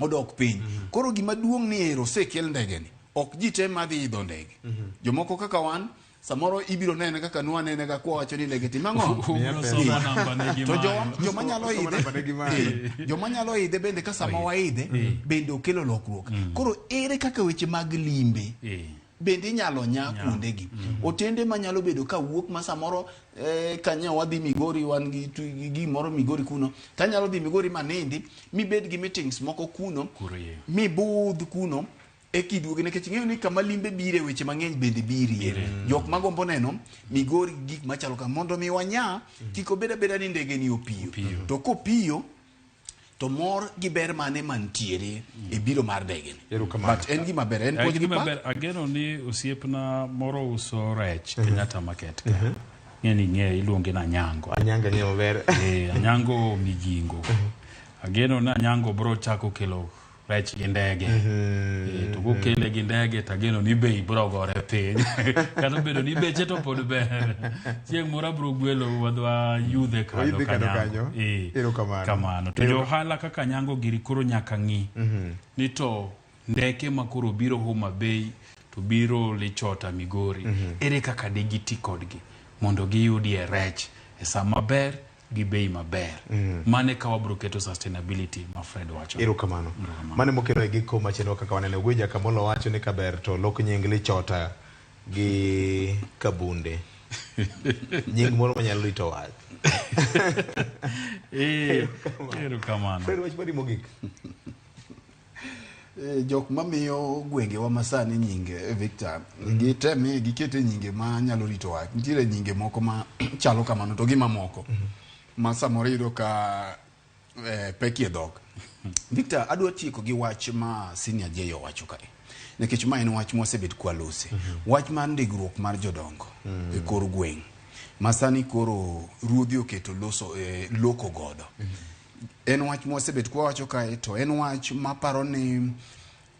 odok piny koro gima duong' ni ero sekel ndege ni ok ji te madhi idho ndege jomoko kaka wan samoro ibiro nene kaka nwa nene ga kwa wacho ni ndege timo ang'o to joma nyalo idhe joma nyalo idhe bende ka sama waidhe bende okelo lokruok koro ere kaka weche mag limbe bende inyalo nya kuonde gi otende manyalo bedo ka wuok ma samoro kanya wadhi Migori wan gi moro Migori kuno tanyalo dhi Migori manindi mi bed gi meetings moko kuno mi budh kuno e kiduogi nikech ing'eyo ni kama limbe bire weche mang'eny bende birie jok magombo neno migori gik machalo ka mondo mi wanya kik obed abeda ni ndege ni opiyo to kopiyo to mor gi ber mane mantiere e biro mar ndege ni but en gima ber en puonj gi pak ageno ni osiepna moro uso rech Kenyatta market ka ng'e iluonge na Anyango ng'eyo ber Anyango migingo ageno na Anyango bro chako kelo rech gi ndege to kokele gi ndege tageno ni bei bro gore piny kata bedo ni beche to pod ber chieng' moro bro gwelo wadwa yudhe kanyo kamano to jo hala kaka Anyango giri koro nyaka ng'i ni to ndeke makoro biro Homa Bay to biro Lichota Migori ere kaka digiti kodgi mondo giyudie rech e sa maber gi bei maber mane ka wabro keto sustainability ma Fred wacho erokamano mane mokelo e giko machendo kaka wanene gweja kamolo wacho ni kaber to lok nying Lichota gi Kabunde nying moro manyalo rito wach erokamano Fred wach bari mogik jok mamiyo gwenge wa masani nyinge Victor giteme gikete nyinge ma nyalo rito wach nitiere nyinge moko ma chalo kamano to gima moko ma samoro yudo ka pekie dhok Victor adwa tieko gi wach ma senior jeyo wacho kae nikech ma en wach mosebet kwalose wach mar ndigruok mar jodongo e kor gweng' masani koro ruodhi oketo loso loko godo en wach mosebet kwa wacho kae to en wach maparo ni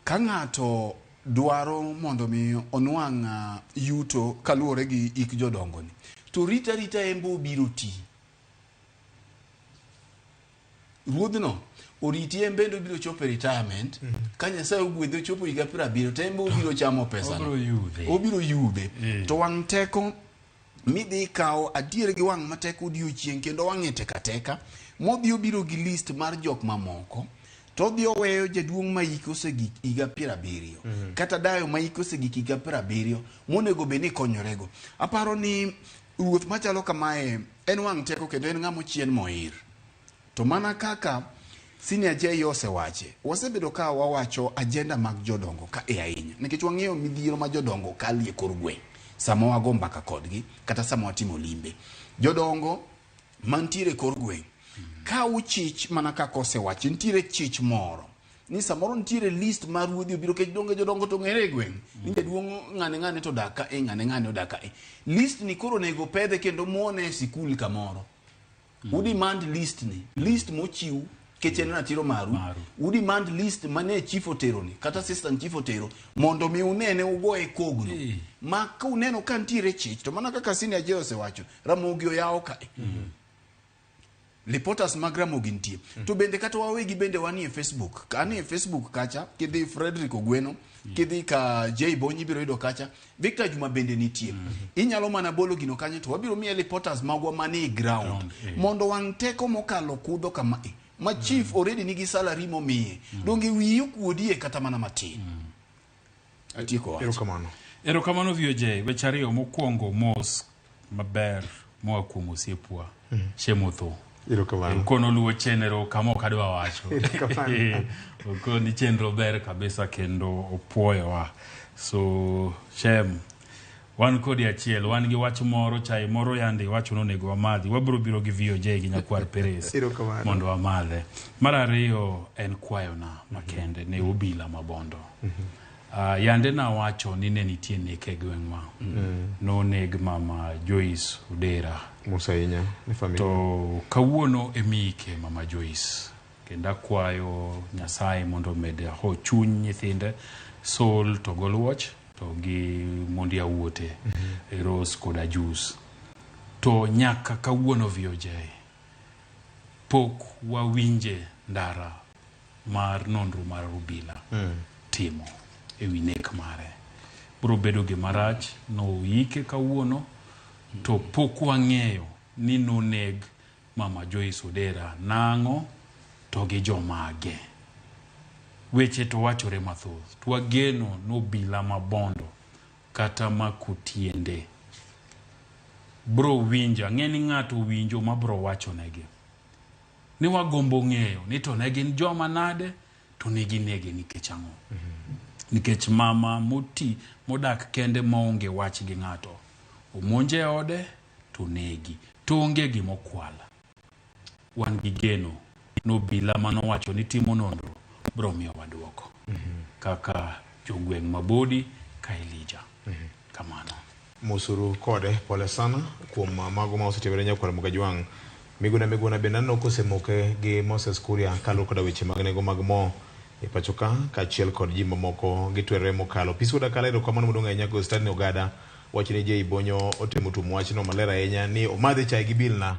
ka ng'ato dwaro mondo mi onwang' yuto kaluwore gi ik jodongo ni to rita embo biro ti ruodhno oriti embendo biro chopo retirement ka Nyasaye ogwedho chopo higa 70 to embo biro chamo pesa obiro yudhe to wang' teko midhi kawo adier gi wang' mateko odiochieng' kendo wang'e teka modhi biro gi list mar jok mamoko to dhi oweyo jaduong' ma hike osegik higa 70 kata dayo ma hike osegik higa 70 monego be ni konyorego aparo ni ruoth machalo kamae en wang' teko kendo en ng'amo chien moir to mana kaka senior J osewache wasebedo ka wawacho agenda mag jodongo ka e ahinya nikech wang'eyo midhiero ma jodongo kalie kor gweng' sama wago mbaka kodgi kata sama watimo limbe jodongo mantiere kor gweng' ka uchich mana kaka osewache nitiere chich moro ni samoro nitiere list mar ruodhi obiro kech donge jodongo to ng'ere gweng' ni jaduong' ng'ane to daka e ng'ane odaka e list ni koro nego pedhe kendo muone sikul kamoro udi demand list mochiw kechen ratiro maru udi demand list mane chief otero ni kata assistant chief otero mondo mi unene ugoe kogno ma ka uneno ka ntiere chich to mana kaka senior J osewacho Ramogi oyawo ka reporters mag Ramogi nitie to bende kata wawegi bende wanie Facebook kane Facebook kacha kidhi Frederick Ogweno kidhi ka J Bonyi biro yudo kacha Victor Juma bende nitie inyalo mana bolo gino kanyo to wabiro miye reporters magwa manie ground mondo wang' teko mokalo kudho kama ma chief already nigi salary momiye donge wiyo kuodie kata mana matin atieko wacho erokamano VOJ wechario mokwongo mos maber moa kuom osiepwa Chemotho kono luwo chenero kama okadwa wacho okoni chenro ber kabisa kendo opuoyowa so Shem wan kodi achiel wan gi wach moro chai moro yande wacho nonego wamadhi wabro biro gi VOJ gi nyakwar Perez mondo wamadhe mar ariyo en kwayona makende ne obila mabondo yande na wacho ni ne nitie nek e gweng'wa no neg mama Joyce Odera Musainya ni familia to kawuono emike mama Joyce kenda kwayo Nyasaye mondo med ho chuny nyithinde sol to golwach to gi mondi awuote Rose koda Juice to nyaka kawuono VOJ pok wawinje ndara mar nonro mar obila timo ewi nek mare bro bedo gi marach no yike kawuono to pok wang'eyo ni noneg mama Joyce Odera nang'o to gi jomage weche to wachore mathoth to wageno nobila mabondo kata makutiende bro winja ng'eni ng'ato winjo ma bro wacho negi ni wagombo ng'eyo ni to ne gin joma nade to ne ginege nikech ang'o nikech mama modak kende maonge wach gi ng'ato omonje ode to negi to onge gimokwala. Wan gi geno nobila manowacho ni timo nonro bro miyo waduoko kaka jogweng' mabodi ka Elija. Kamano Musuru kode pole sana kuom mago ma osetimore nyakwar Mugajwang'. Miguna benano kosemoke gi Moses Kuria kalo koda weche mag nego mag mo e pachoka kachiel kod jimbo moko gitwere mokalo. Pisuda kalero kamano modonga nyako Stanley Ogada wachni je ibonyo otemo tum wachno malera enya ni omadhe chai gi bilna.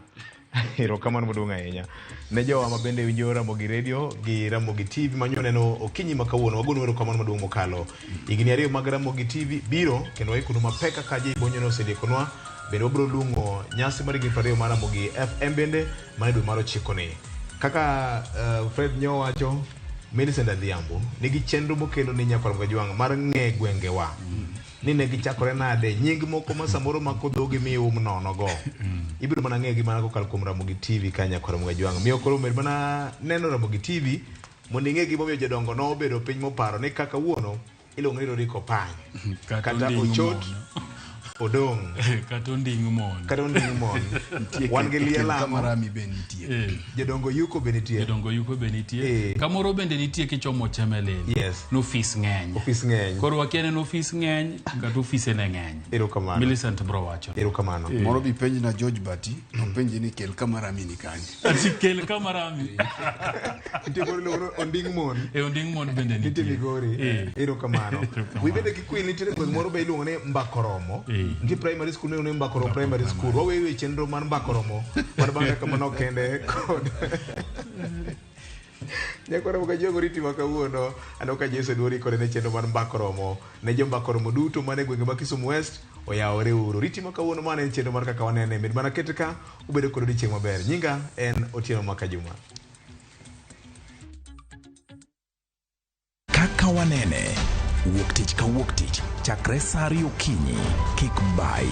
Ero kamano modonga enya. Ne jowa mabende winjo Ramogi Radio gi Ramogi TV manyoneno okinyi makawuono wagono ero kamano modongo mokalo. Igni ariyo mag Ramogi TV biro kendo waikuno mapeka ka je ibonyo no sediekonwa. Bende wabro lungo nyasi mar gi pariyo mar Ramogi FM bende mane dwe mar chiko ni. Kaka Fred nyo wacho Millicent Adhiambo nigi chenro mokelo ni nyakwar Mugajwang' mar ng'e gwengewa. Ni ne gichakore nade nying moko ma samoro makodhogi mi nono go. Ibiro mana ng'e gimana kokal kuom Ramogi TV ka nyakwar Mugajwang'. Miyo koro med mana neno Ramogi TV mondo ing'e gimomiyo jodongo no obedo piny moparo ni kaka wuono iluongo ni Rodiko Pany. Kata Ochot Odong kata Onding' Mon wan gi liela kamarami be nitie jodongo yuko be nitie kamoro bende nitie kichomo chemeleni n'ofis ng'eny koro wakiane n'ofis ng'eny kata ofise ne ng'eny. Erokamano Millicent bro wacho erokamano. Moro bi penj na George Bati penji ni kel kamarami ni kanye ati kel kamarami nitie koro loro Onding' Mon bende nitie Migori. Erokamano wi bende kikwil nitie moro be iluongo ni Mbaka oromo. Ndi primary school ne Mbaka oromo primary school wawewe chenro man Mbaka oromo mar banga kamano kende kod nyakwar Mugajwang' riti makawuono anoka Jesu duori kode ne chenro man Mbaka oromo ne jo Mbaka oromo duto mane gwenge ma Kisumu West oyawore uru riti makawuono mane chenro mar kaka wanene med mana ketka ubedo kod odiochieng' maber. Nyinga en Otieno Makajuma. Kaka wanene wuok tich ka wuok tich chakre saa 2 okinyi kik bai.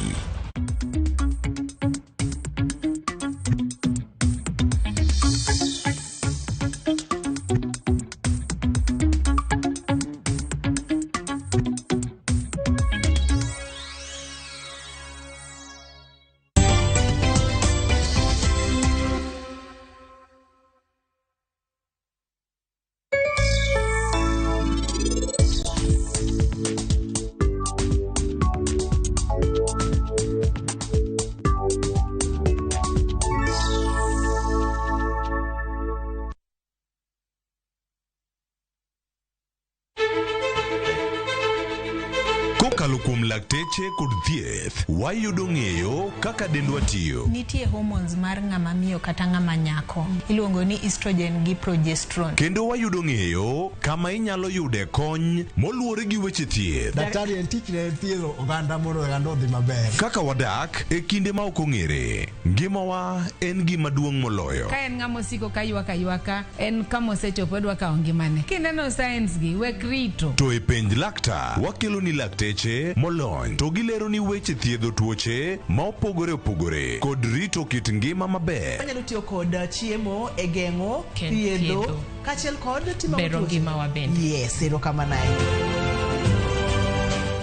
Kokalo kuom lakteche kod thieth wayudo ng'eyo kaka dendwa tiyo. Nitie hormones mar ng'ama miyo kata ng'ama nyako iluongo ni estrogen gi progesterone. Kendo wayudo ng'eyo kama inyalo yude kony moluwore gi weche thieth. Daktari en tich ne thiedho oganda mondo oganda odhi maber. Kaka wadak e kinde ma ok ong'ere. Ngimawa en gima duong' moloyo. Ka en ng'ama osiko ka ywaka en kama osechopo dwa kawo ngimane. Kineno science gi wek rito. To e penj laktar wakelo ni lakteche molony to gilero ni weche thiedho tuoche ma opogore kod rito kit ngima maber. Wanyalo tiyo kod chiemo e geng'o thiedho kachiel kod timo bero ngimawa bende. Yes, erokamano.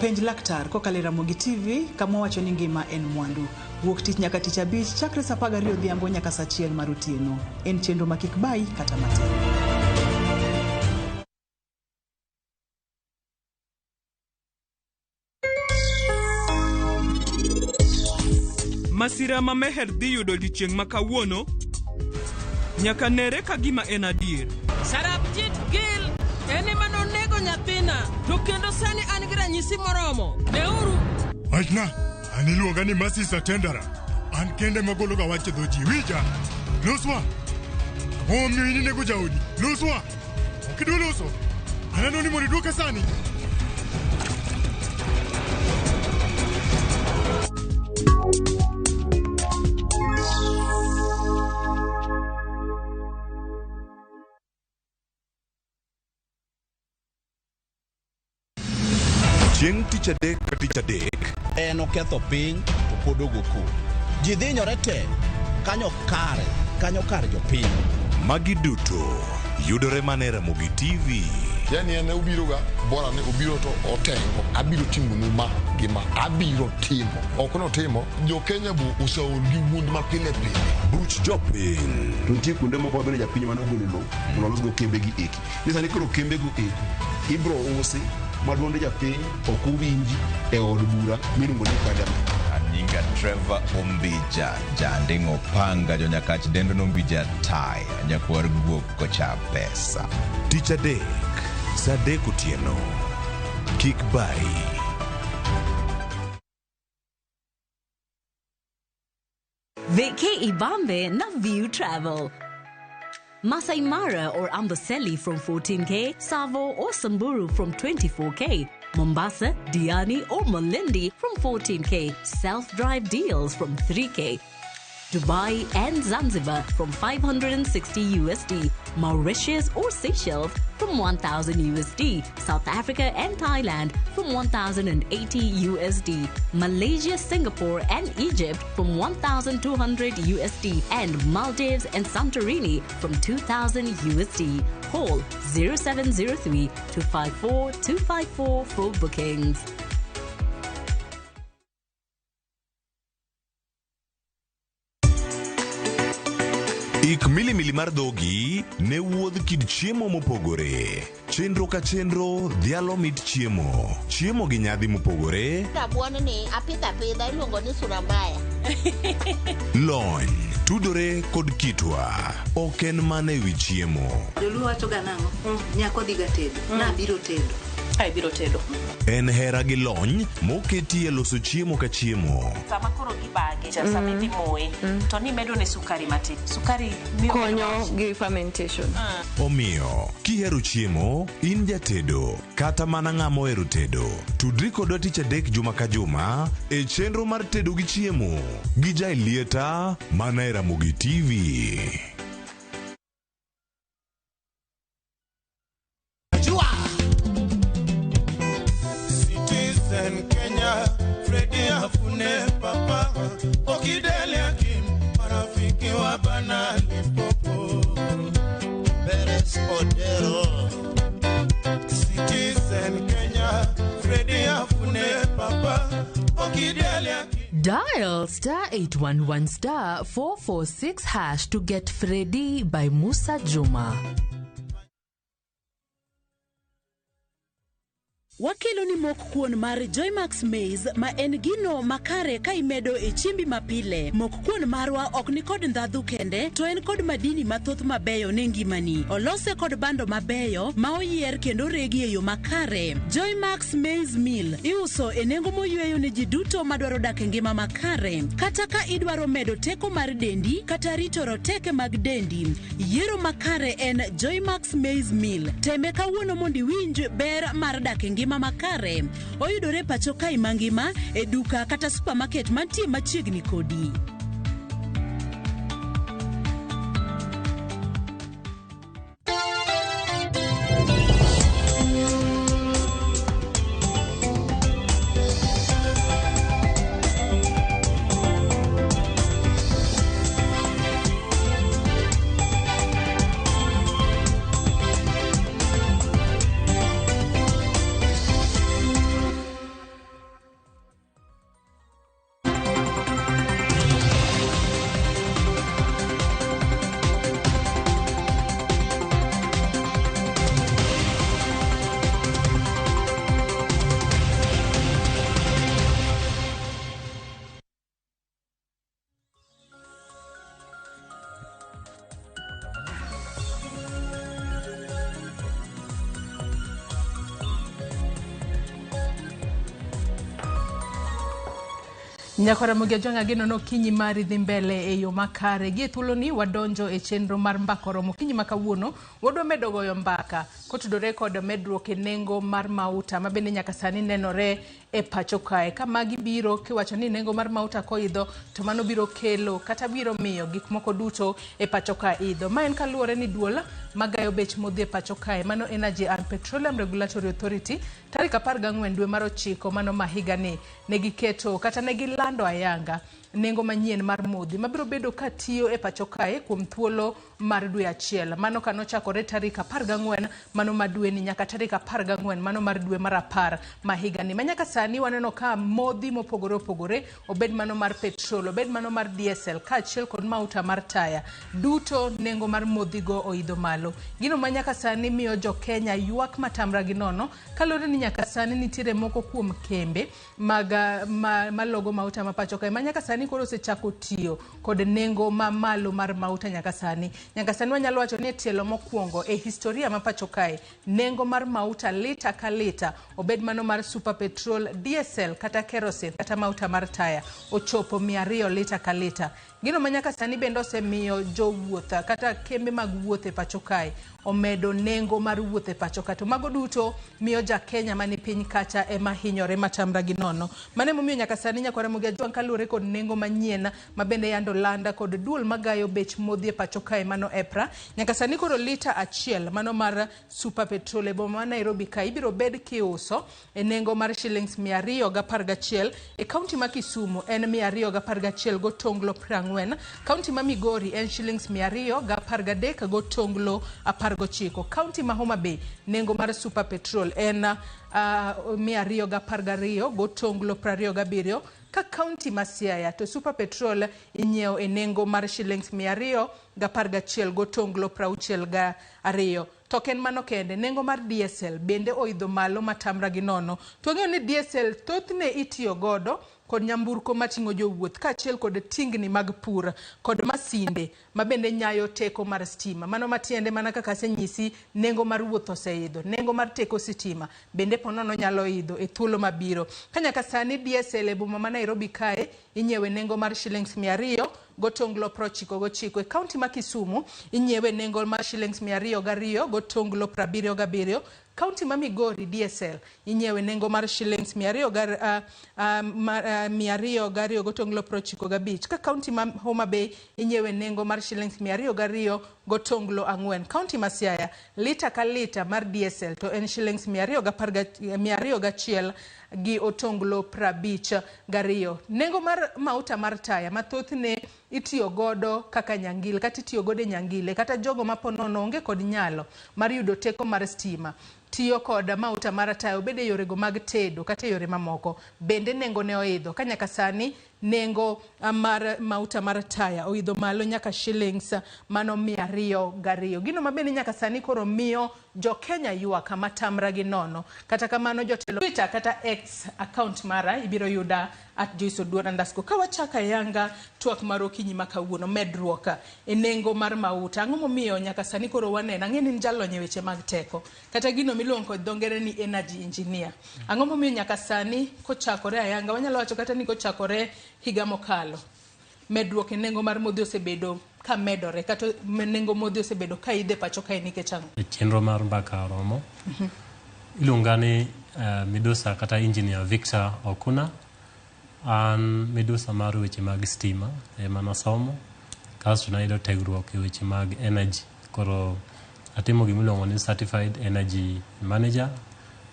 Penj laktar kokalo Ramogi TV kama wacho ni ngima en mwandu. Wuok tich nyaka tich abich chakre saa 12 odhiambo nyaka saa 1 mar otieno. En chenro ma kik bai kata matin. Masira ma Meher dhi yudo odiochieng' ma kawuono nyaka nere ka gima en adier. Sarabjit Gil en ema nonego nyathina to kendo sani an gi ranyisi moromo. Neuru wachna an iluonga ni Masi Satendara an kende magolo ga wach dho ji wija loswa omiyo ini nego jaodi loswa okidwa loso anano ni mondo iduoke sani. Chieng' tich adek ka tich adek en oketho piny to pod ogoku ji dhinyore te kanyo kare jopiny magi duto yudore mana e Ramogi TV. Yani ene ubiro ga bora ne ubiro to otengo abiro timo numa gima abiro timo okono timo jo Kenya bu usaol gi wuond ma pile pile buch jopiny to nitie kuonde moko bende japiny mane ogolo lo molos go kembe gi eki nisani koro kembe go eki ibro usi maduonde japiny ok uwinji e od bura miluongo ni parliament. Nyinga Trevor Ombija jandingo panga jo nyakach dendo nombija tai nyakwar guok kocha pesa tich adek saa 3 otieno kik bai. Veke Ibambe na View Travel. Masai Mara or Amboseli from 14K, Savo or Samburu from 24K, Mombasa, Diani or Malindi from 14K, self-drive deals from 3K, Dubai and Zanzibar from 560 USD, Mauritius or Seychelles from 1,000 USD, South Africa and Thailand from 1,080 USD, Malaysia, Singapore and Egypt from 1,200 USD, and Maldives and Santorini from 2,000 USD. Call 0703 254 254 for bookings. Ik milimili mar dhogi ne wuodh kid chiemo mopogore. Chenro ka chenro dhialo mit chiemo. Chiemo gi nyadhi mopogore. Rabuon ni apidha iluongo ni surambaya. Lony tudore kod kitwa. Ok en mana ewi chiemo. Joluo wacho ga nang'o? Nyako dhiga tedo. Na biro tedo. Ai biro tedo. En hera gi lony moketi e loso chiemo ka chiemo. Sama koro gibage, sama ipimoe, to ni medo ne sukari matin. Sukari miyo konyo gi fermentation. Omiyo, kihero chiemo, in jatedo, kata mana ng'ama ohero tedo. Tudri kodwa tich adek juma ka juma e chenro mar tedo gi chiemo. Gi Jailieta mana e Ramogi TV. Kenya, Freddy Afune Papa, Okidele Akim, marafiki wa bana Limpopo, Beres Odero. Citizen Kenya, Freddy Afune Papa, Okidele Akim. Dial *811 446# to get Freddy by Musa Juma. Wakelo ni mok kuon mar Joymax Maize ma en gino makare ka imedo e chimbi mapile. Mok kuon marwa ok ni kod ndhadhu kende, to en kod madini mathoth mabeyo ne ngimani. Olose kod bando mabeyo ma oyier kendo regi e yo makare. Joymax Maize Meal iuso e nengo moyweyo ne ji duto madwaro dak e ngima makare. Kata ka idwaro medo teko mar dendi kata rito roteke mag dendi, yiero makare en Joymax Maize Meal. Teme kawuono mondi winj ber mar dak e ngima makare. Oyudore pacho kai mangima e duka kata supermarket mantie machiegni kodi. Nyakora Mugia Jonga geno no kinyi mari dhi mbele e yo makare. Gie thuolo ni wadonjo e chenro mar mbaka oromo. Kinyi makawuono wadwa medo goyo mbaka kotudore kod medruok e nengo mar mauta mabende nyaka sani nenore e pacho kae. Ka magi biro kiwacho ni nengo mar mauta koidho to mano biro kelo kata biro miyo gik moko duto e pacho kae idho. Ma en kaluwore ni duola magayo bech modhi e pacho kae, mano Energy and Petroleum Regulatory Authority tarik 14 dwe mar 9 mano mahiga ni negiketo kata negilando ayanga nengo manyien mar modhi mabiro bedo katiyo e pacho kae kuom thuolo mar dwe achiel. Mano kano chakore tarik 14 mano mar dwe ni nyaka tarik 14 mano mar dwe mar 10 ma higani. Manyaka sani waneno ka modhi mopogore opogore, obed mano mar petrol, obed mano mar diesel, kaachiel kod mauta mar taya, duto nengo mar modhi go oidho malo. Gino manyaka sani miyo jo Kenya ywak matamra gi nono kalore ni nyaka sani nitiere moko kuom kembe malogo mauta ma pacho kae manyaka sani koro osechako tiyo kod nengo ma malo mar mauta nyaka sani. Nyaka sani wanyalo wacho ni tielo mokwongo e historia ma pacho kae nengo mar mauta lita ka lita, obed mano mar super petrol, diesel kata kerosene kata mauta mar taya ochopo 200 lita ka lita. Gino manyaka sani bende osemiyo jowuotha kata kembe mag wuoth e pacho kae omedo nengo mar wuoth e pacho kae. To mago duto miyo ja Kenya mani piny kacha ema hinyore matamra gi nono. Mane momiyo nyaka sani nyakwara Ramogi Ajwang' kalure kod nengo manyien ma bende yando landa kod duol magayo bech modhi e pacho kae mano EPRA. Nyaka sani koro lita achiel mano mar super petrol e boma ma Nairobi kae ibiro bed kiuso e nengo mar shillings 211. E kaunti ma Kisumu en 211 gotonglo 40. Kaunti ma Migori en shillings 213 gotonglo 19. Kaunti ma Homa Bay nengo mar super petrol en 212 gotonglo 27. Ka kaunti ma Siaya to super petrol inyiewo e nengo mar shillings 211 gotonglo 62. To ken mano kende nengo mar diesel bende oidho malo matamra gi nono. To ng'eyo ni diesel thothne itiyo godo kod nyamburko mating'o jowuoth kaachiel kod tingni mag pur kod masinde ma bende nyayo teko mar stima. Mano matiende mana kaka senyisi nengo mar wuoth oseidho, nengo mar teko sitima bende ponono nyalo idho e thuolo mabiro. Kanyaka sani diesel e boma ma Nairobi kae inyiewe nengo mar shillings 200 gotonglo 99. E kaunti ma Kisumu inyiewe nengo mar shillings 202 gotonglo 77. Kaunti ma Migori diesel inyiewe nengo mar shillings 202 gotonglo 95. Ka kaunti ma Homa Bay inyiewe nengo mar shillings 202 gotonglo 4. Kaunti ma Siaya lita ka lita mar diesel to en shillings 201 gi otonglo 52. Nengo mar mauta mar taya mathothne itiyo godo kaka nyangile kata itiyo godo e nyangile kata jogo maponono onge kod nyalo mar yudo teko mar stima tiyo kod mauta mar taya obede yore go mag tedo kata yore mamoko bende nengo ne oidho. Kanyaka sani nengo mar mauta mar taya oidho malo nyaka shillings mano 202. Gino mabende nyaka sani koro miyo jo Kenya ywak matamra gi nono. Kata kamano jotelo Twitter kata X account mara ibiro yuda @joyce_oduor_. Ka wachaka yanga twak mar okinyi makawuono medruok e nengo mar mauta. Ang'o momiyo nyaka sani koro waneno ang'e ni jalony e weche mag teko kata gino miluongo kod dho ngere ni energy engineer. Ang'o momiyo nyaka sani kochakore ayanga wanyalo wacho kata ni kochakore higa mokalo medruok e nengo mar modhi osebedo ka medore kata nengo modhi osebedo ka idhe pacho kae nikech ang'o? Chenro mar Mbaka oromo. Iluongani midusa kata engineer Victor Okuna. An midusa mar weche mag stima ema nasomo kasto nayudo tiegruok e weche mag energy. Koro atimo gimiluongo ni certified energy manager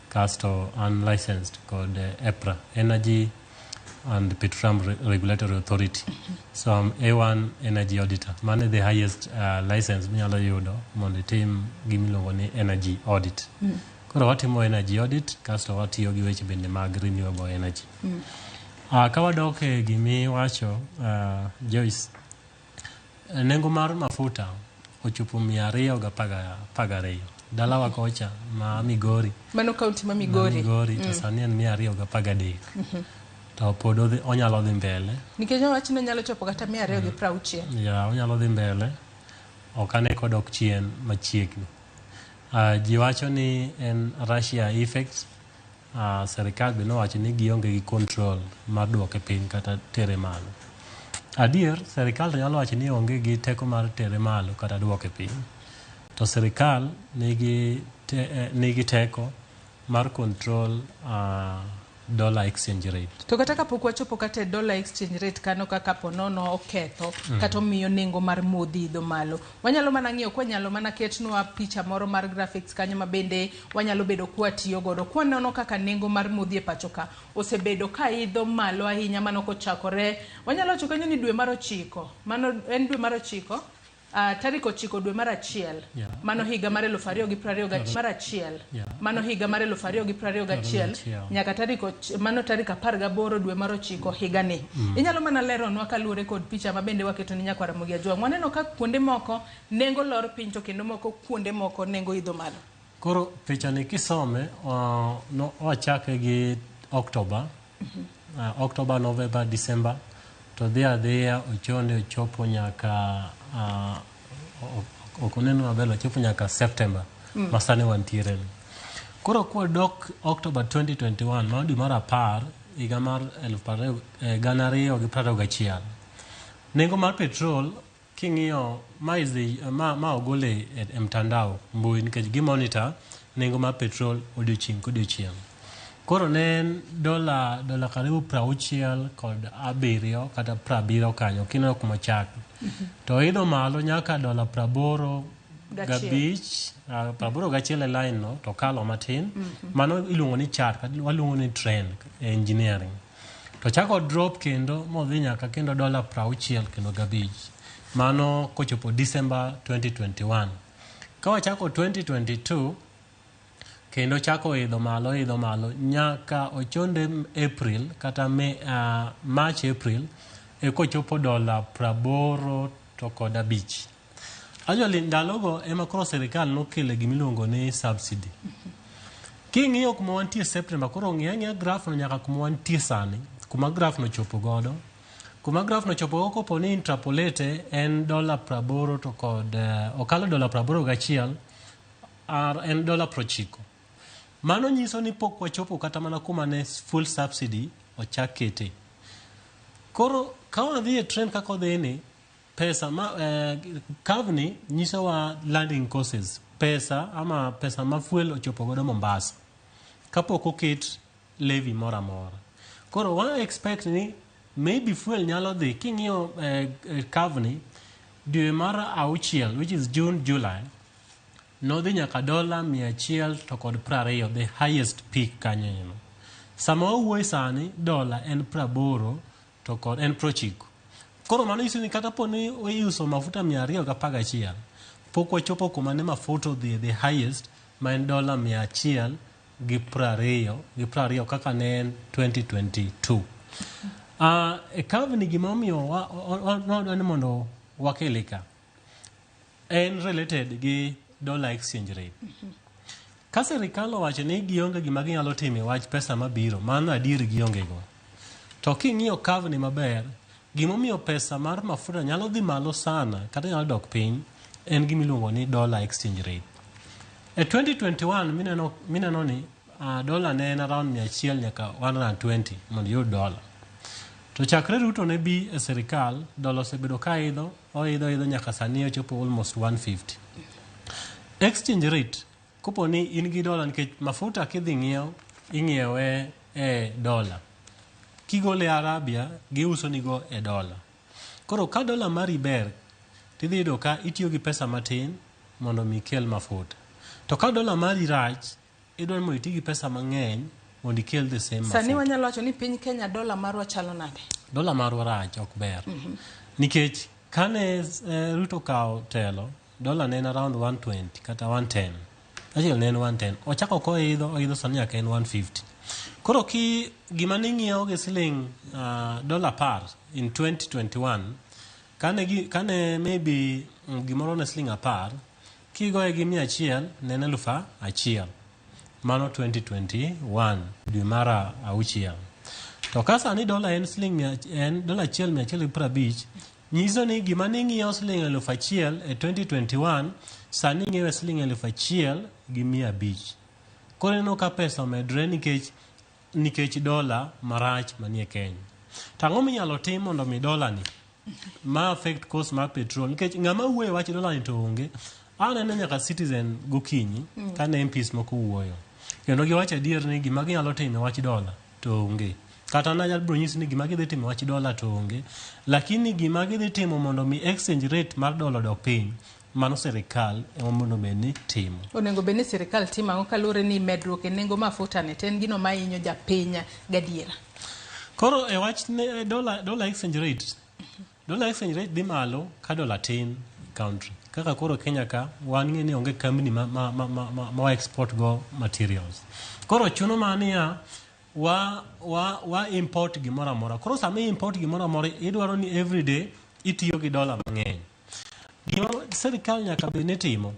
kasto an licensed kod EPRA, Energy and Petroleum Regulatory Authority. So I'm A1 energy auditor. Mane the highest license minyalo yudo mondo itim gimiluongo ni energy audit. Koro watimo energy audit kasto watiyo gi weche bende mag renewable energy. Kawadok e gimi wacho Joyce, nengo mar mafuta ochopo 212. Dalawa kocha ma Migori. Mano kaunti ma Migori. Migori to sani en 213. To pod onyalo dhi mbele. Nikech wachno nyalo chopo kata 260. Ya, onyalo dhi mbele. Okane kodok chien machiegni. Ji wacho ni en Russia effect. Serikal be nowacho ni gionge gi control mar duoke piny kata tere malo. Adier, serikal nyalo wacho ni onge gi teko mar tere malo kata duoke piny. To serikal nigi teko mar control dollar exchange rate. To kata kapok wachopo kata dollar exchange rate kano kaka ponono oketho kata omiyo nengo mar modhi idho malo. Wanyalo mana ng'iyo kwa nyalo mana ketnwa picha moro mar graphics kanyo mabende wanyalo bedo kwa tiyo godo. Kwa nono kaka nengo mar modhi e pacho ka osebedo ka idho malo ahinya mano kochakore. Wanyalo choka ni dwe mar 9. Mano en dwe mar 9. Tarik 9 dwe mar 1 mano higa mar 2021 mano higa mar 2021 nyaka mano tarik 18 dwe mar 9 higa ni. Inyalo mana leronwa kaluore kod picha mabende waketo ni nyaka Ramogi ajwa. Waneno ka kuonde moko nengo lor piny to kendo moko kuonde moko nengo idho malo. Koro picha ni kisome no wachake gi October, October, November, December to there ochonde ochopo nyaka okoneno mabelo ochopo nyaka September masane wantiere. Koro kwa dok October 2021 maudi mara par higa mar 2021 nengo mar petrol king'iyo ma ogole e mtandao mbui nikech gi monitor nengo mar petrol odiochieng' kodiochieng'. Koro ne dola karibu 60 kod 7 kata 70 kanyo kino kuma chak. To idho malo nyaka dola 85 81 line no to kalo matin mano iluongo ni chart kata waluongo ni trend engineering. To chako drop kendo modhi nyaka kendo dola 60 kendo 5 mano kochopo December 2021. Kawa chako 2022 kendo chako idho malo nyaka ochonde April kata March April kochopo dola 80 to kod 5. Ajoli ndalogo ema koro serikal nokele gimiluongo ni subsidy. King'iyo kuma wantie September koro ng'iyo graph no nyaka kuma wantie sani kuma graph no chopo godo. Kuma graph no chopo godo kopo ni interpolate en dola 80 to kod okalo dola 81 en dola 90. Mano nyiso ni pok wachopo kata mana kuma ne full subsidy ochakete. Koro kawa dhie trend kako dhini pesa kavni nyiso wa landing costs pesa ama pesa ma fuel ochopo godo Mombasa kapok oket levy mora. Koro wa expect ni maybe fuel nyalo dhi king'iyo kavni dwe mar 6 which is June July no dhi nyaka dola 100 to kod 20 the highest peak kanyo. Sama owuoyo sani dola en 80 to kod en 90. Koro mano isi ni kata poni iuso mafuta 211 pok wachopo kuma ne mafuta dhi the highest ma en dola 100 gi 20 kaka ne en 2022. Kavni gimomiyo wadwani mondo wakelika en related gi dollar exchange rate. Ka serikal owacho ni gionge gima ginyalo timo wach pesa mabiro mano adier gionge go. To king'iyo kavni maber gimomiyo pesa mar mafuta nyalo dhi malo sana kata nyalo dok piny en gimiluongo ni dollar exchange rate. E 2021 mineno ni dollar ne en around 100 nyaka 120 mondo yud dollar. To chakre Ruto ne bi e serikal dollar osebedo ka idho nyaka sani ochopo almost 150. Exchange rate kopo ni in gi dollar nikech mafuta kidhi ing'iewe e dollar. Kigole Arabia giuso nigo e dollar. Koro ka dollar mari ber tidhi yudo ka itiyo gi pesa matin mondo mikel mafuta. To ka dollar mari rach idwaro mondo iti gi pesa mang'eny mondo ikel the same mafuta. Sani wanyalo wacho ni piny Kenya dollar marwa chalo nade? Dollar marwa rach ok ber. Nikech kane Ruto kao telo dollar ne en around 120 kata 110. Achiel ne en 110. Ochako ko idho sani nyaka en 150. Koro ki gima ning'iyo gi siling dollar par in 2021 kane maybe gimoro ne siling apar kigoye gi 100 ne en 1,000 mano 2021 dwe mara 6. To kasa ni dollar en siling en dollar 1,150 nyiso ni gima ning'iyo siling 1,000 e 2021 sani ng'iewe siling 1,000 gi 500. Koro no ka pesa medre nikech dola marach manie Kenya. Tang'o minyalo tim mondo mi dola ni ma affect cost mar petrol nikech ng'ama wuoyo wach dola ni to onge. Anene nyaka Citizen gokinyi kane MPs moko wuoyo. Kendo giwacho adier ni gima ginyalo timo wach dola to onge. Kata na nyalo nyisi ni gima gidhi timo wach dola to onge, lakini gima gidhi timo mondo mi exchange rate mar dola dok piny, mano serikal ema mondo beni timo. Onego beni serikal timo ang'o kaluwore ni medruok e nengo mafuta ne en gino ma hinyo japiny gadiera. Koro e wach ne dola exchange rate, dola exchange rate dhi malo ka dola tin country. Kaka koro Kenya ka wan ng'e ni onge company ma export go materials. Koro chuno mania wa import gimoro amora. Koro sama import gimoro amora idwaro ni everyday itiyo gi dola mang'eny. Gima serikal nyaka bene timo,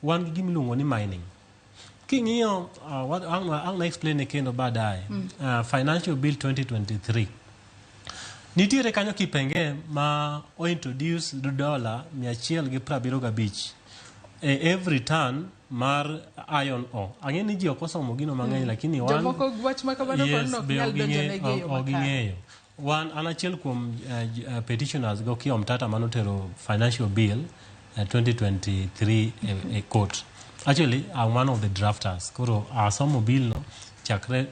wan gi gimiluongo ni mining. King'iyo ang' explain kendo baadaye, financial bill 2023 nitiere kanyo kipenge ma o introduce dola 175 every ton mar iron ore. Ang'e ni ji ok osomo gino mang'eny lakini wan jomoko wach makamano ok nyal donjo ne geyo makare. Wan an achiel kuom petitioners go Kiom Tata manotero financial bill 2023 a court. Actually, I'm one of the drafters. Koro asomo bill no chakre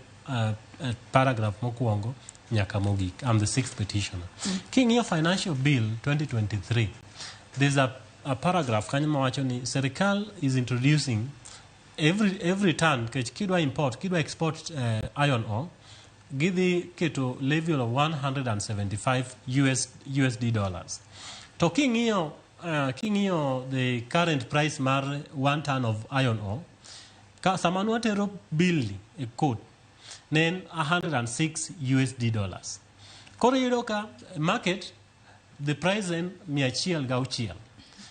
paragraph mokwongo nyaka mogik. I'm the 6th petitioner. King your financial bill 2023, there's a paragraph kanyo mawacho ni serikal is introducing every ton kidwa export iron ore gidhi keto level of 175 USD dollars. To king'iyo the current price mar 1 ton of iron ore sama nwatero bill e court nen 106 USD dollars. Koro yudo ka market the price en 106.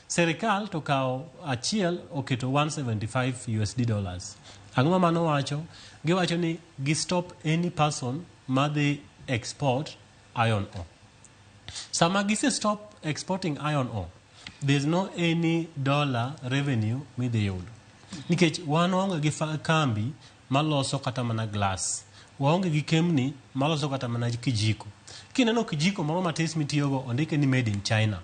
Serikal to kao achiel oketo 175 USD dollars. Ang'o mano wacho? Giwacho ni stop any person ma they export iron ore. Sama gise stop exporting iron ore, there's no any dollar revenue with the yod. Nikech wan onge gi kambi maloso kata mana glass. Waonge gi kemni maloso kata mana kijiko. Kineno kijiko moro matis mitiyogo ondike ni made in China.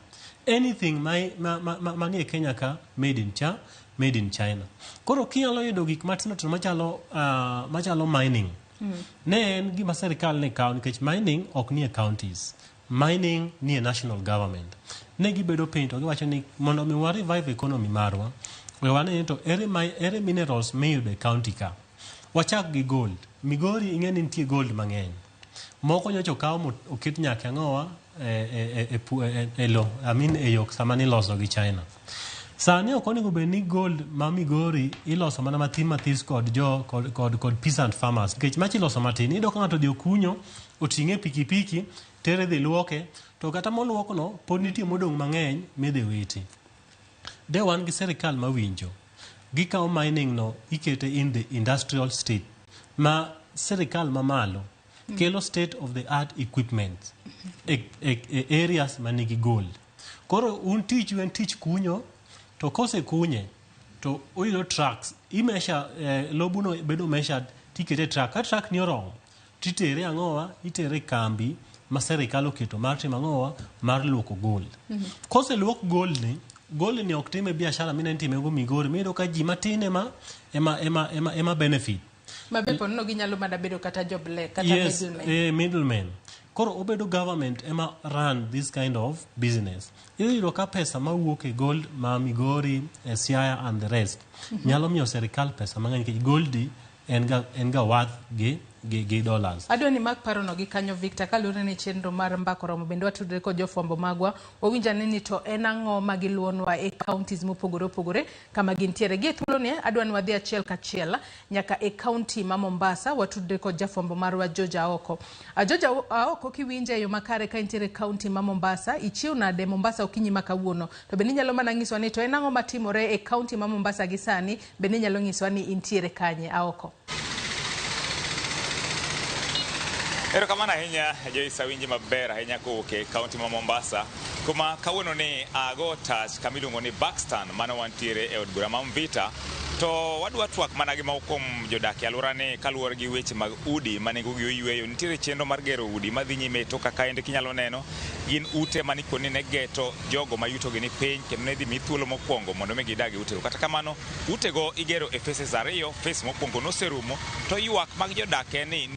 Anything manie Kenya ka made in China. Koro kinyalo yudo gik matino to machalo mining. Ne en gima serikal ne kawo nikech mining ok nie counties. Mining nie national government. Ne gibedo piny to giwacho ni mondo mi wa revive economy marwa, we wane to ere minerals miyudo e county ka. Wachak gi gold. Migori ing'e ni nitie gold mang'eny. Moko nyocha okaw oket nyaka ang'owa e yok sama niloso gi China. Sani ok onego bed ni gold ma Migori iloso mana mathis kod peasant farmers. Nikech mach iloso matin, iyudo ka ng'ato dhi okunyo, oting'e pikipiki, tere dhi luoke, to kata moluokno pod nitie modong' mang'eny midhi witi. De wan gi serikal mawinjo. Gikawo mining no ikete in the industrial state. Ma serikal mamalo kelo state of the art equipment areas manigi gold. Koro un tich kunyo, to kose kunye to oyudo trucks imesha lobuno bedo mesha tikete truck. Ka truck ni oromo titere ang'owa, itere kambi ma serikal oketo mar timo ang'owa mar luoko gold. Kose luok gold ni ok time biashara mine ntime go Migori, mido ka ji matine ema benefit. Mabepo no ginyalo mana bedo kata joblek kata middlemen. Koro obedo government ema run this kind of business. Iyudo ka pesa mawuok e gold ma Migori, Siaya and the rest nyalo miyo serikal pesa mang'eny nikech gold en ga worth gi dollars. Adwa ni mag paro no gi kanyo Victor kalure ni chenro mar Mbaka oromo bende watudre ko jofwambo magwa owinja ni to en ang'o magiluonwa e counties mopogore opogore kama gintiere gi thuolo ni adwa ni wadhi achiel kachiel nyaka e county ma Mombasa watudre ko jafwambo marwa Joja Oko. Joja Oko kiwinje yo makare ka intiere county ma Mombasa ichiu nade Mombasa okinyi makawuono to bende nyalo mana ngiswa ni to en ang'o matimore e county ma Mombasa gi sani bende nyalo ngiswa ni intiere kanye Aoko. Erokamano ahinya Joyce winji maber ahinya kowuok e kaunti ma Mombasa kuma kawuono ni ago touch kamiluongo ni Buxton mano wantiere e od bura ma Mvita to wadwa twak mana gi moko kuom jodak e alwora ni kaluwore gi weche mag udi manengogi oyweyo. Nitiere chenro mar gero udi madhi nyime to kaka ende kinyalo neno gin ute mani koni ne geto jogo ma yutogi ni piny kendo ne dhi mi thuolo mokwongo mondo mi gidag e utego. Kata kamano utego igero e phases ariyo. Phase mokwongo noserumo to ywak mag jodak en ni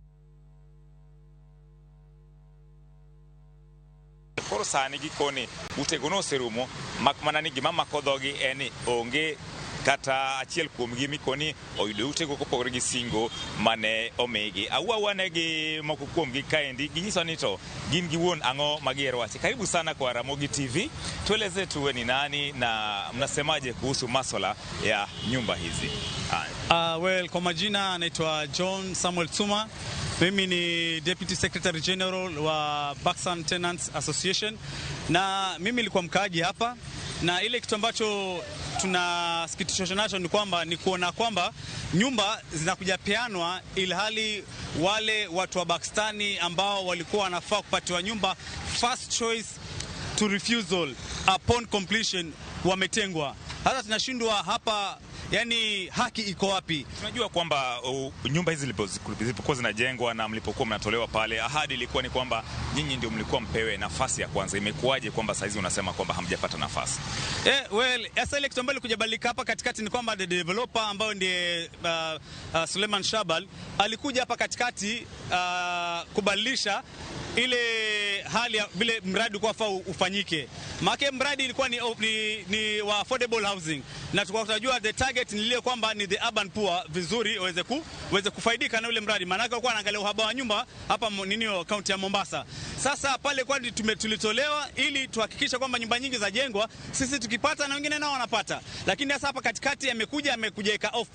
koro sani gikoni utego noserumo mak mana ni gima mako dhogi en onge kata achiel kuom gi mikoni oyudo utego kopogore gi singo mane omigi. Awane gi moko kuom gi kaendi ginyiso ni to gin giwuon ang'o magiero wache. Karibu sana kwa Ramogi TV. Tueleze tuwe ni nani na mnasemaje kuhusu masuala ya nyumba hizi? Well, kwa majina anaitwa John Samuel Tsuma. Mimi ni Deputy Secretary General wa Baksan Tenants Association, na mimi nilikuwa mkaaji hapa, na ile kitu ambacho tunasikitisha nacho ni kwamba ni kuona kwamba nyumba zinakuja peanwa ilhali wale watu wa Bakstani ambao walikuwa wanafaa kupatiwa nyumba first choice to refusal upon completion wametengwa. Hata tunashindwa hapa, yani haki iko wapi? Tunajua kwamba nyumba hizi zilipokuwa zinajengwa na mlipokuwa mnatolewa pale, ahadi ilikuwa ni kwamba nyinyi ndio mlikuwa mpewe nafasi ya kwanza. Imekuwaje kwamba saizi unasema kwamba hamjapata nafasi? Well, asa ile kitu ambayo kujabalika hapa katikati ni kwamba the developer ambao ndiye Suleiman Shabal alikuja hapa katikati kubadilisha ile hali ya vile mradi kwa faa ufanyike. Maana mradi ilikuwa ni wa affordable housing, na tunajua the target ni ile kwamba ni the urban poor vizuri waweze kufaidika na ule mradi. Maana alikuwa anaangalia uhaba wa nyumba hapa kaunti ya Mombasa. Sasa pale kwa tulitolewa ili tuhakikisha kwamba nyumba nyingi za jengwa, sisi tukipata na wengine nao wanapata. Lakini sasa hapa katikati amekuja eka off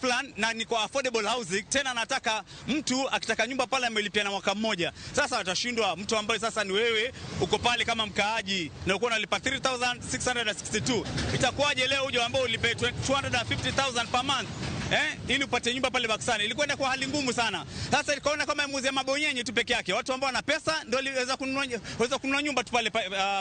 plan na ni kwa affordable housing. Tena nataka mtu akitaka nyumba pale amelipia na mwaka mmoja. Sasa atashindwa mtu ambaye sasa ni wewe uko pale kama mkaaji na uko unalipa 3662. Itakuwaje leo uje ambao ulipe 250,000 per month ili upate nyumba pale Baksani? Ilikwenda kwa hali ngumu sana. Sasa ikaona kama muuze mabonyenye tu peke yake. Watu ambao wana pesa ndio waweza kununua nyumba tu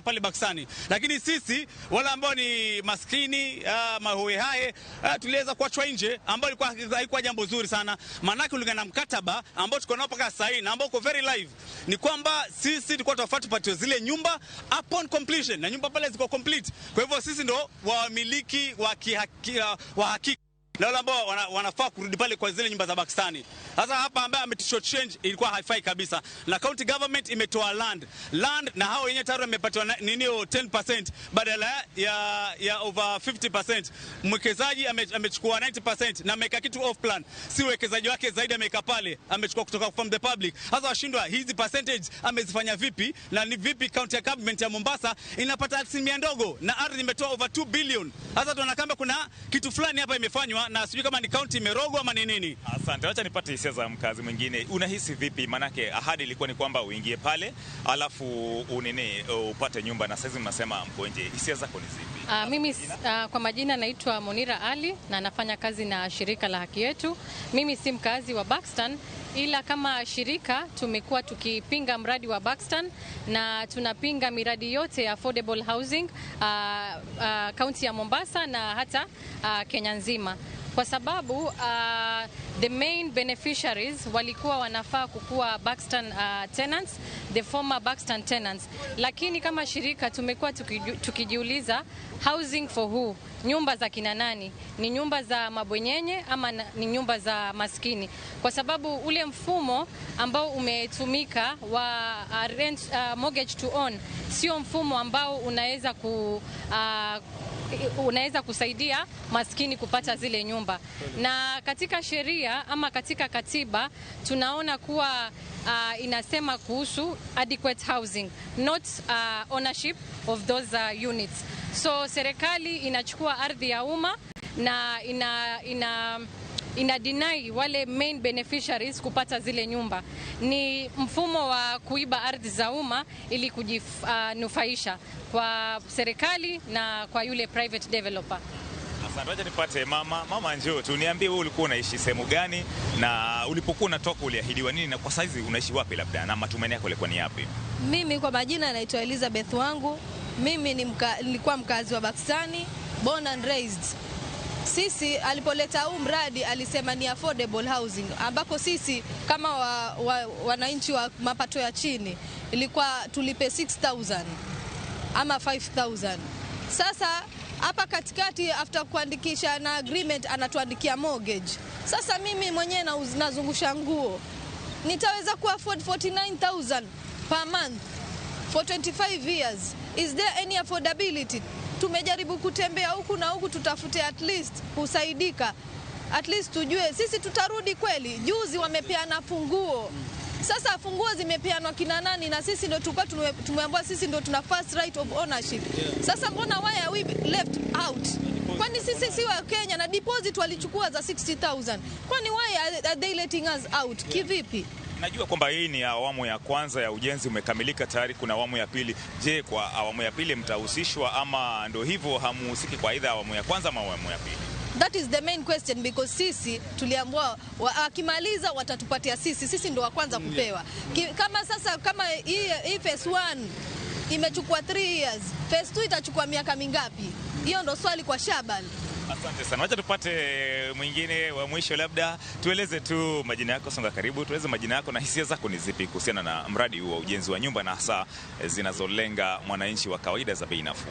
pale Baksani. Lakini sisi wale ambao ni maskini mahoe hae tuliweza kuachwa nje, ambao haikuwa jambo zuri sana. Maana kulingana na mkataba ambao tuko nao mpaka sasa na ambao uko very live ni kwamba sisi tulikuwa tunafuata tupate zile nyumba upon completion, na nyumba pale ziko complete. Kwa hivyo sisi ndio wamiliki wa hakika na wale ambao wanafaa kurudi pale kwa zile nyumba za Bakstani. Sasa hapa ambaye ametisho change ilikuwa haifai kabisa, na county government imetoa land na hao wenyewe tayari wamepatiwa 10% badala ya over 50%. Mwekezaji amechukua 90% na ameka kitu off plan, si uwekezaji wake zaidi ameka pale, amechukua kutoka from the public. Sasa washindwa hizi percentage amezifanya vipi, na ni vipi county government ya Mombasa inapata asilimia ndogo na ardhi imetoa over 2 billion. Sasa tunakamba kuna kitu fulani hapa imefanywa, na sijui kama ni county imerogwa ama ni nini. Asante, acha nipate hisia za mkazi mwingine. Unahisi vipi? Manake ahadi ilikuwa ni kwamba uingie pale alafu upate nyumba, na sasa mnasema mko nje. Hisia zako ni zipi? Mimi kwa majina naitwa Monira Ali na nafanya kazi na shirika la Haki Yetu. Mimi si mkazi wa Bakstan, ila kama shirika tumekuwa tukipinga mradi wa Bakstan na tunapinga miradi yote ya affordable housing kaunti ya Mombasa na hata Kenya nzima, kwa sababu the main beneficiaries walikuwa wanafaa kukuwa Bakstan tenants, the former Bakstan tenants. Lakini kama shirika tumekuwa tukijiuliza, housing for who? Nyumba za kina nani? Ni nyumba za mabwenyenye ama ni nyumba za maskini? Kwa sababu ule mfumo ambao umetumika wa rent mortgage to own sio mfumo ambao unaweza kusaidia maskini kupata zile nyumba. Na katika sheria ama katika katiba tunaona kuwa inasema kuhusu adequate housing, not ownership of those units. So serikali inachukua ardhi ya umma na ina deny wale main beneficiaries kupata zile nyumba. Ni mfumo wa kuiba ardhi za umma ili kujinufaisha kwa serikali na kwa yule private developer. Asante, wacha nipate mama njoo tu niambie wewe ulikuwa unaishi sehemu gani, na ulipokuwa unatoka uliahidiwa nini, na kwa saizi unaishi wapi labda, na matumaini yako yalikuwa ni yapi? Mimi kwa majina naitwa Elizabeth Wangu. Mimi nilikuwa mkazi wa Bakstani, born and raised. Sisi alipoleta huu mradi alisema ni affordable housing, ambako sisi kama wananchi wa mapato ya chini ilikuwa tulipe 6,000 ama 5,000. Sasa hapa katikati after kuandikisha na agreement anatuandikia mortgage. Sasa mimi mwenyewe nazungusha nguo, nitaweza ku afford 49,000 per month? for 25 years. Is there any affordability? Tumejaribu kutembea huku na huku tutafute at least kusaidika. At least tujue sisi tutarudi kweli. Juzi wamepeana funguo. Sasa funguo zimepeanwa kina nani na sisi ndio tulikuwa tumeambiwa sisi ndio tuna first right of ownership. Sasa mbona why are we left out? Kwani sisi si wa Kenya na deposit walichukua za 60,000. Kwani why are they letting us out? Kivipi? Najua kwamba hii ni awamu ya kwanza ya ujenzi umekamilika tayari, kuna awamu ya pili. Je, kwa awamu ya pili mtahusishwa ama ndio hivyo hamuhusiki kwa aidha awamu ya kwanza ama awamu ya pili? That is the main question because sisi tuliambiwa akimaliza watatupatia sisi ndio wa kwanza kupewa. Kama sasa kama hii phase 1 imechukua 3 years, phase 2 itachukua miaka mingapi? Hiyo ndo swali kwa Shaban. Asante sana. Wacha tupate mwingine wa mwisho, labda tueleze tu majina yako, songa karibu, tueleze majina yako na hisia zako ni zipi kuhusiana na mradi huu wa ujenzi wa nyumba na hasa zinazolenga mwananchi wa kawaida za bei nafuu.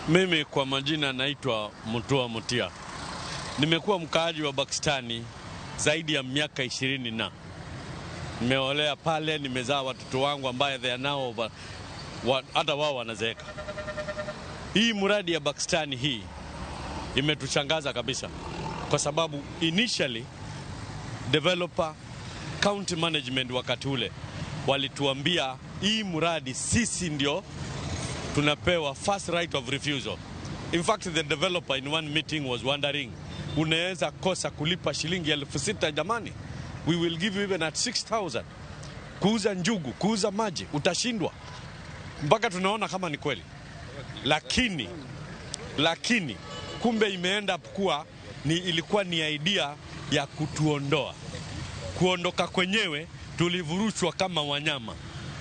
Mimi kwa majina naitwa Mutua Mutia. Nimekuwa mkaaji wa Pakistani zaidi ya miaka 20 na nimeolea pale, nimezaa watoto wangu ambaye they are now hata wao wanazeeka. Hii mradi ya Pakistani hii imetushangaza kabisa kwa sababu initially developer county management wakati ule walituambia hii mradi sisi ndio tunapewa first right of refusal. In fact, the developer in one meeting was wondering, unaweza kosa kulipa shilingi 6,000 jamani? We will give you even at 6,000. Kuuza njugu, kuuza maji, utashindwa. Mpaka tunaona kama ni kweli. Lakini kumbe imeenda kuwa ilikuwa ni idea ya kutuondoa. Kuondoka kwenyewe tulivurushwa kama wanyama.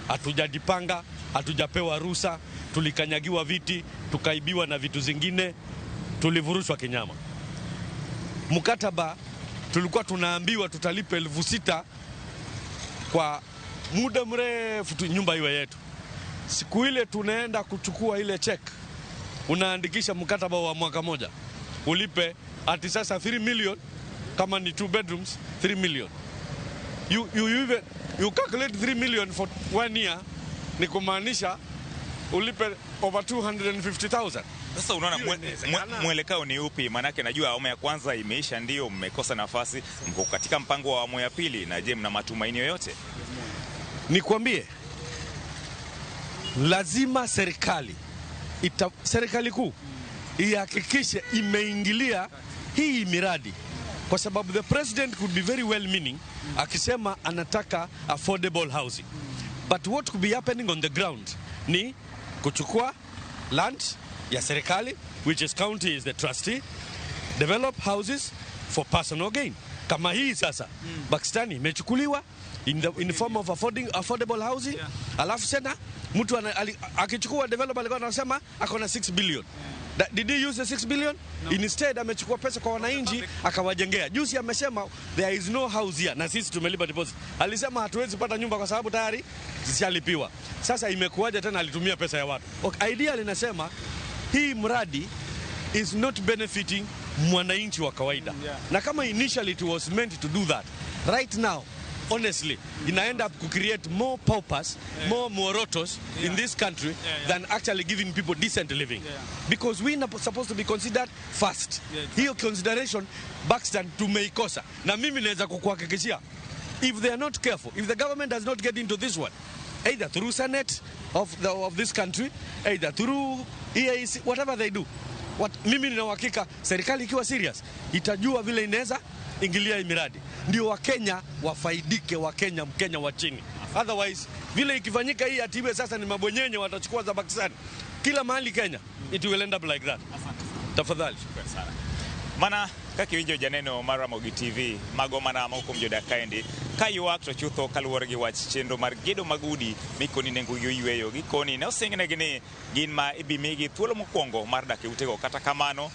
Hatujajipanga, hatujapewa ruhusa, tulikanyagiwa viti, tukaibiwa na vitu zingine, tulivurushwa kinyama. Mkataba tulikuwa tunaambiwa tutalipa 6,000 kwa muda mrefu nyumba iwe yetu. Siku ile tunaenda kuchukua ile check, unaandikisha mkataba wa mwaka moja, ulipe ati sasa 3 million, kama ni 2 bedrooms 3 million. You calculate 3 million for 1 year, ni kumaanisha ulipe over 250,000. Sasa unaona mwelekeo ni upi? Manake najua awamu ya kwanza imeisha, ndio mmekosa nafasi, mko katika mpango wa awamu ya pili, na je, mna matumaini yoyote? Nikwambie, lazima serikali kuu ihakikishe imeingilia hii miradi, kwa sababu the president could be very well meaning akisema anataka affordable housing, but what could be happening on the ground ni kuchukua land ya serikali, which is county is the trustee, develop houses for personal gain. Kama hii sasa Pakistani imechukuliwa in the form of affordable housing, alafu sena mtu akichukua developer alikuwa anasema akona 6 billion. Did he use the 6 billion? Instead amechukua pesa kwa wananchi akawajengea. Juzi amesema there is no house here na sisi tumelipa deposit. Alisema hatuwezi pata nyumba kwa sababu tayari zishalipiwa. Sasa imekuwaje tena alitumia pesa ya watu? Okay, idea linasema hii mradi is not benefiting mwananchi wa kawaida. Na kama initially it was meant to do that, right now honestly inaenda to create more paupers, more morotos in this country than actually giving people decent living. Because we are supposed to be considered first. Hiyo consideration Pakistan tumeikosa. Na mimi naweza kukuhakikishia, if they are not careful, if the government does not get into this one, either through Senate of this country, either through EAC, whatever they do, mimi nina uhakika serikali ikiwa serious itajua vile inaweza ingilia miradi, ndio Wakenya wafaidike, Mkenya wa chini. Otherwise vile ikifanyika hii atiwe sasa ni mabonyenye watachukua za Pakistan kila mahali Kenya, it will end up like that. Tafadhali. Shukrani sana. Mana kakiwinjo janeno mar Ramogi TV mago mana moko mjoda kaendi kayuak to chutho kaluwore gi wach chenro mar gedo magudi mikoni nengo yweyo gikoni ne oseng'ne gini gin ma ibimigi thuolo mokwongo mar dak e utego, kata kamano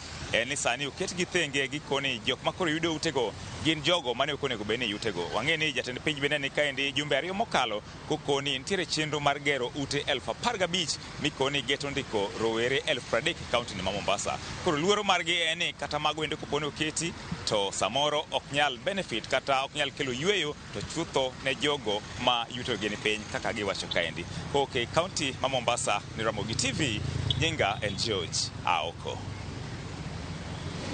ni sani oket gi thenge gikoni jok makoro yudo utego gin jogo mane okonego bed ni yutego. Wang'e ni jatend piny bende ni kaendi jumbe 2 mokalo kokoni nitiere chenro mar gero ute 15,000 mikoni geto ndiko rowere 30,000 e kaunti ma Mombasa. Koro luoro margi en ni kata mago ende koponi oketi to samoro ok nyal benefit kata ok nyal kelo yweyo to chutho ne jogo ma yuto gi ni piny kaka giwacho kaendi. Koke kaunti ma Mombasa ni Ramogi TV, nyinga en George Aoko.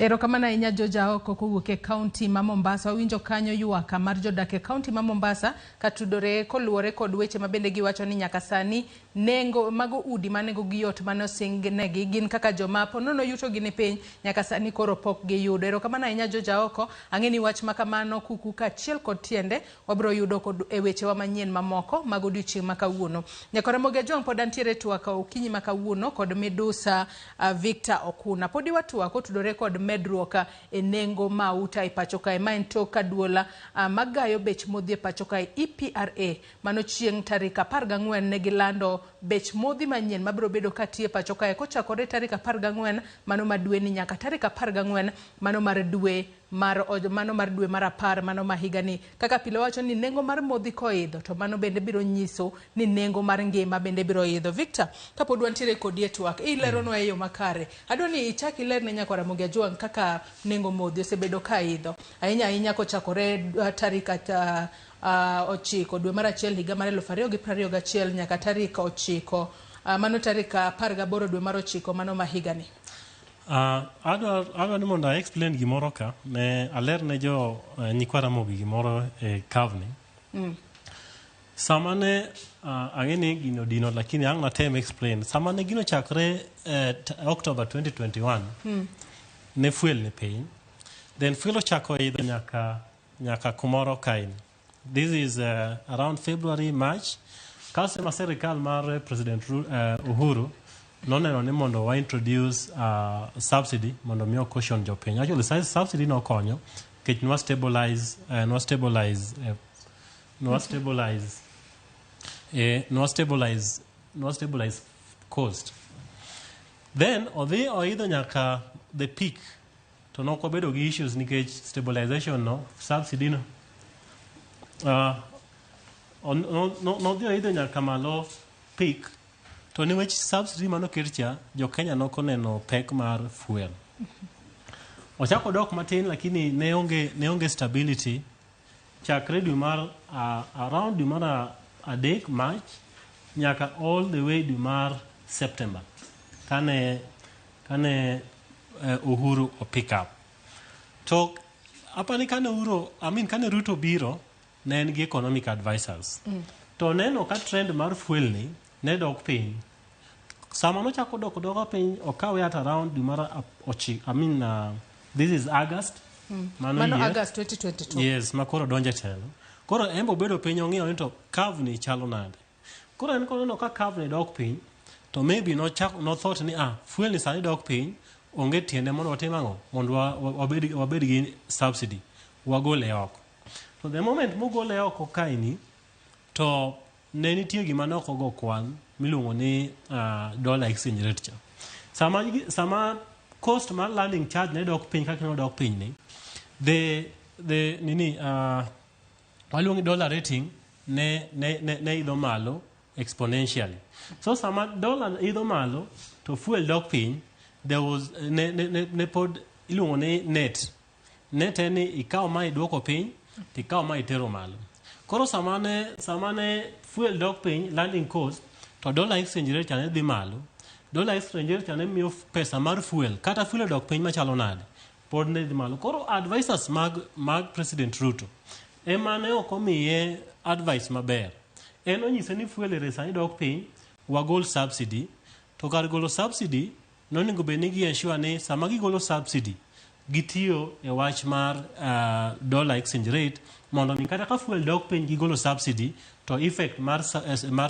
Erokamano ahinya George Aoko kowuok e kaunti ma Mombasa. Winjo kanyo ywak mar jodak e kaunti ma Mombasa katudore koluwore kod weche mabende giwacho ni nyaka sani nengo mago udi manego giyot mane osingnegi gin kaka joma ponono yuto gi ni piny nyaka sani koro pok giyudo. Erokamano ahinya George Aoko, ang'e ni wach makamano kuku kaachiel kod tiende wabiro yudo kod e wechewa manyien mamoko mag odiochieng' ma kawuono. Nyaka Ramogi Ajwang' pod antiere twak okinyi ma kawuono kod midusa Victor Okuna. Podi watwak otudore kod medruok e nengo mauta e pacho kae. Ma en tok aduola magayo bech modhi e pacho kae EPRA mano chieng' tarik 14 ne gilando bech modhi manyien mabiro bedo katie pacho kae kochakore tarik 14 mano madwe ni nyaka tarik 14 mano mar dwe mar 10 mano ma higani. Kaka pile wacho ni nengo mar modhi koidho to mano bende biro nyiso ni nengo mar ngima bende biro idho. Victor, kapod wantiere kod twak ileronwa e yo makare, adwa ni ichak ilerne nyaka Ramogi Ajwang' kaka nengo modhi osebedo ka idho ahinya kochakore tarik 9 dwe mar 1 higa mar 2021 nyaka tarik 9 mano tarik 18 dwe mar 9 mano ma higani. Adwa ni mondo explain gimoro ka ne aler ne jo nyikwa Ramogi gimoro e kavni. Samane ang'eni gino dino lakini ang' natem explain. Samane gino chakre October 2021 ne fuel ne piny. Then fuel ochako idho nyaka kumoro kain. This is around February, March. Kasema serikal mar President Uhuru noneno ni mondo wa introduce subsidy mondo miyo caution jopiny. Actually subsidy no konyo kech no stabilize cost. Then oidho nyaka the peak to noko bedo gi issues nikech stabilization no subsidy no nodhi oidho nyaka malo peak to niwach subsidy mano kircha jo Kenya noko neno pek mar fuel. Ochako dok matin lakini ne onge stability chakre dwe mar around dwe mar adek March nyaka all the way dwe mar September kane Uhuru o pick up. To apani kane Ruto biro ne en gi economic advisors. To neno ka trend mar fuel ni ne dok piny. Sama no chako dok piny okawe at around dwe mar this is August. Mano August 2022. Yes, makoro donje telo. Koro embo bedo piny ong'iyo ni to curve ni chalo nade. Koro en kono ka curve ni dok piny to maybe no thought ni fuel ni sani dok piny onge tiende mondo watim ang'o mondo wabed gi subsidy wagole oko. So the moment mogole oko kaini to ne nitie gima ne ok ogo kwan miluongo ni dollar exchange rate cha. Sama cost mar landing charge ne dok piny kaka ne dok piny ni the waluongo dollar rating ne idho malo exponentially. So sama dollar idho malo to fuel dok piny there was ne pod iluongo ni net ni ikaw ma idwoko piny tikaw ma itero malo. Koro samane fuel dok piny landing cost to dollar exchange rate ne dhi malo. Dollar exchange rate ne miyo pesa mar fuel kata fuel dok piny machalo nade pod ne dhi malo. Koro advisors mag President Ruto ema ne ok omiye advice maber. En onyise ni fuel rate ne dok piny wagol subsidy to kar golo subsidy nonego bed ni gi ensure ni sama gigolo subsidy gitiyo e wach mar dollar exchange rate mondo mi kata ka fuel dok piny gigolo subsidy to effect mar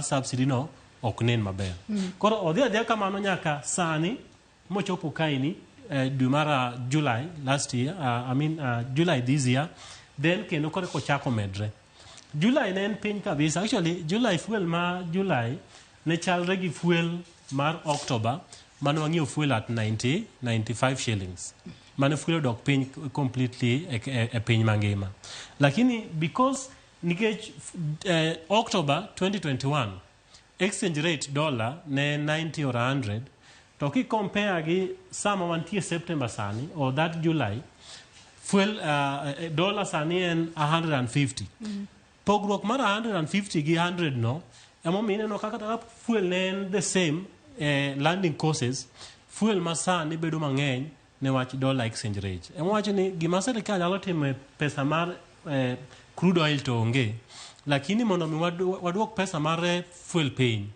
subsidy no ok nen maber. Koro odhi kamano nyaka sani mochopo kaini dwe mar July last year July this year then kendo kore kochako medre. July ne en piny kabisa. Actually July fuel ma July ne chalre gi fuel mar October mano wang'iyo fuel at 95 shillings. mane fuel dok piny completely e piny mangima. Lakini because nikech October 2021 exchange rate dollar ne 90 or 100, to ki compare gi sama wantie September sani or that July, fuel dollar sani en 150. Pogruok mar 150 gi 100 no emo mineno kaka fuel ne the same landing costs, fuel masani bedo mang'eny ne wach dollar exchange rate. Emo wacho ni gima sirikal nyalo timo pesa mar crude oil to onge, lakini mondo mi waduok pesa mar fuel piny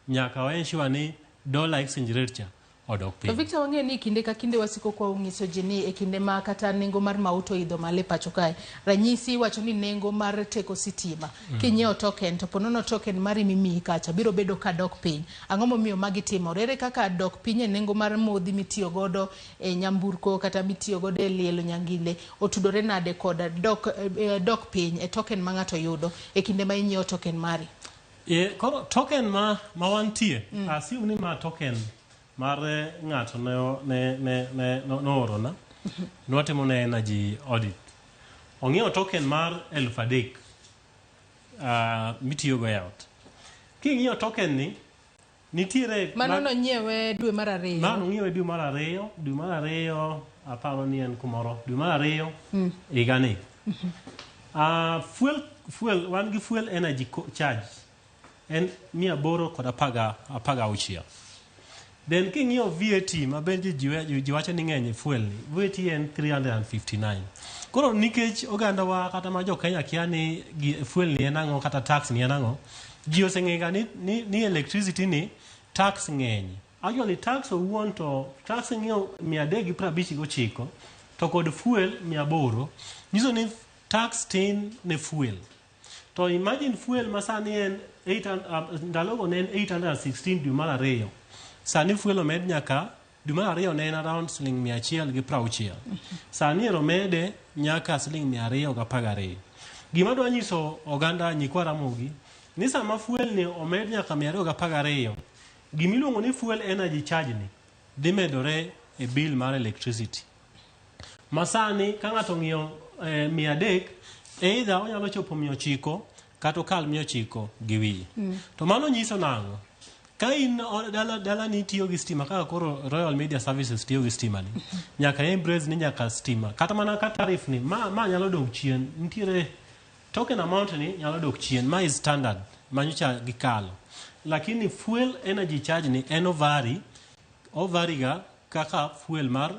nyaka wa ensure ni dollar exchange rate cha odok piny. To Victor, wang'e ni kinde ka kinde wasiko kwa ung'iso ji ni e kinde ma kata nengo mar mauto idho male pacho kae. Ranyisi wacho ni nengo mar teko sitima. Kinyiewo token to ponono token mari mimiyi kacha biro bedo ka dok piny. Ang'o momiyo magi timore? Ere kaka dok piny e nengo mar modhi mitiyo godo e nyamburko kata mitiyo godo e lielo nyangile otudore nade koda dok piny e token ma ng'ato yudo e kinde ma inyiewo token mari? Koro token ma wantie, assume ni ma token mar ng'ato no orona nwatimo ne energy audit. Ong'iewo token mar 3,000 mitiyo go yaot. King'iyo token ni nitiere mano no nyiewe dwe mar 2. Mano ng'iewe dwe mar 2, dwe mar 2 aparo ni en kumoro dwe mar 2 igani. Fuel wan gi fuel energy charge en 816. Then king'iyo VAT mabenje ji wacho ni ng'eny fuel ni, VAT en 359. Koro nikech oganda wa kata ma jo Kenya kia ni fuel ni en ang'o kata tax ni en ang'o, ji oseng'ega ni electricity ni tax ng'eny. Actually tax owuon to tax ng'iyo 359 to kod fuel 800, nyiso ni tax tin ne fuel. To imagine fuel masani en 800 ndalogo ne en 816 dwe mar 2. Sani fuel omed nyaka dwe mar 2 ne en around $160. Sani romede nyaka $212. Gima dwa nyiso oganda nyikwa Ramogi ni sama fuel ni omed nyaka $212, gimiluongo ni fuel energy charge ni dhi medore e bill mar electricity. Masani ka ng'ato ng'iyo 300, either onyalo chopo 900 kata okal 900 gi wiye. To mano nyiso nang'o? Ka in dala ni tiyo gi stima kaka koro Royal Media Services tiyo gi stima ni, nyaka embrace ni nyaka stima kata mana ka tarif ni ma nyalo dok chien, nitiere token amount ni nyalo dok chien, ma is standard manyocha gikalo. Lakini fuel energy charge ni en ovari ga kaka fuel mar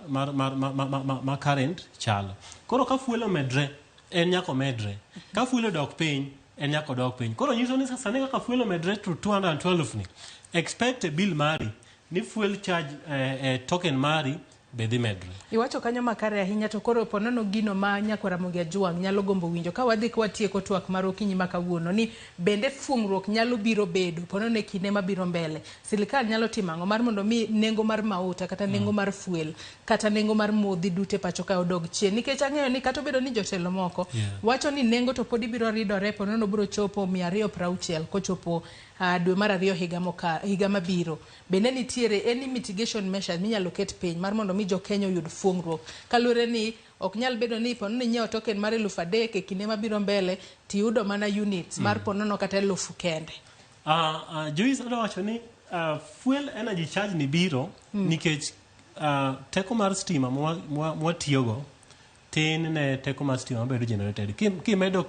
current chalo. Koro ka fuel omedre en nyako medre, ka fuel dok piny en nyako dok piny. Koro nyiso ni sasa ne kaka fuel omedre to 212 ni, expect a bill mari ni fuel charge token mari bedhi medre. Iwacho kanyo makare ahinya, to koro ponono gino ma nyakwa Ramogi Ajuang nyalo gombo winjo ka wadhi kwa tieko twak mar okinyi makawuono ni bende fungruok nyalo biro bedo ponono e kinde mabiro mbele. Sirikal nyalo timo ang'o mar mondo mi nengo mar mauta kata nengo mar fuel kata nengo mar modhi dute pacho ka odog chien? Nikech ang'eyo ni kata obedo ni jotelo moko wacho ni nengo to podi biro ridore, ponono biro chopo 260 kochopo dwe mar 2 higa mabiro. Bende nitiere any mitigation measures minyalo ket piny mar mondo mi jo Kenya oyud fungruok kalure ni ok nyal bedo ni ponono nyiewo token mar 3,000 e kinde mabiro mbele tiyudo mana units mar ponono kata 1,000 kende. Joyce wacho ni fuel energy charge ni biro nikech teko mar stima mwatiyogo tin ne teko mar stima mabedo generated. Kimedo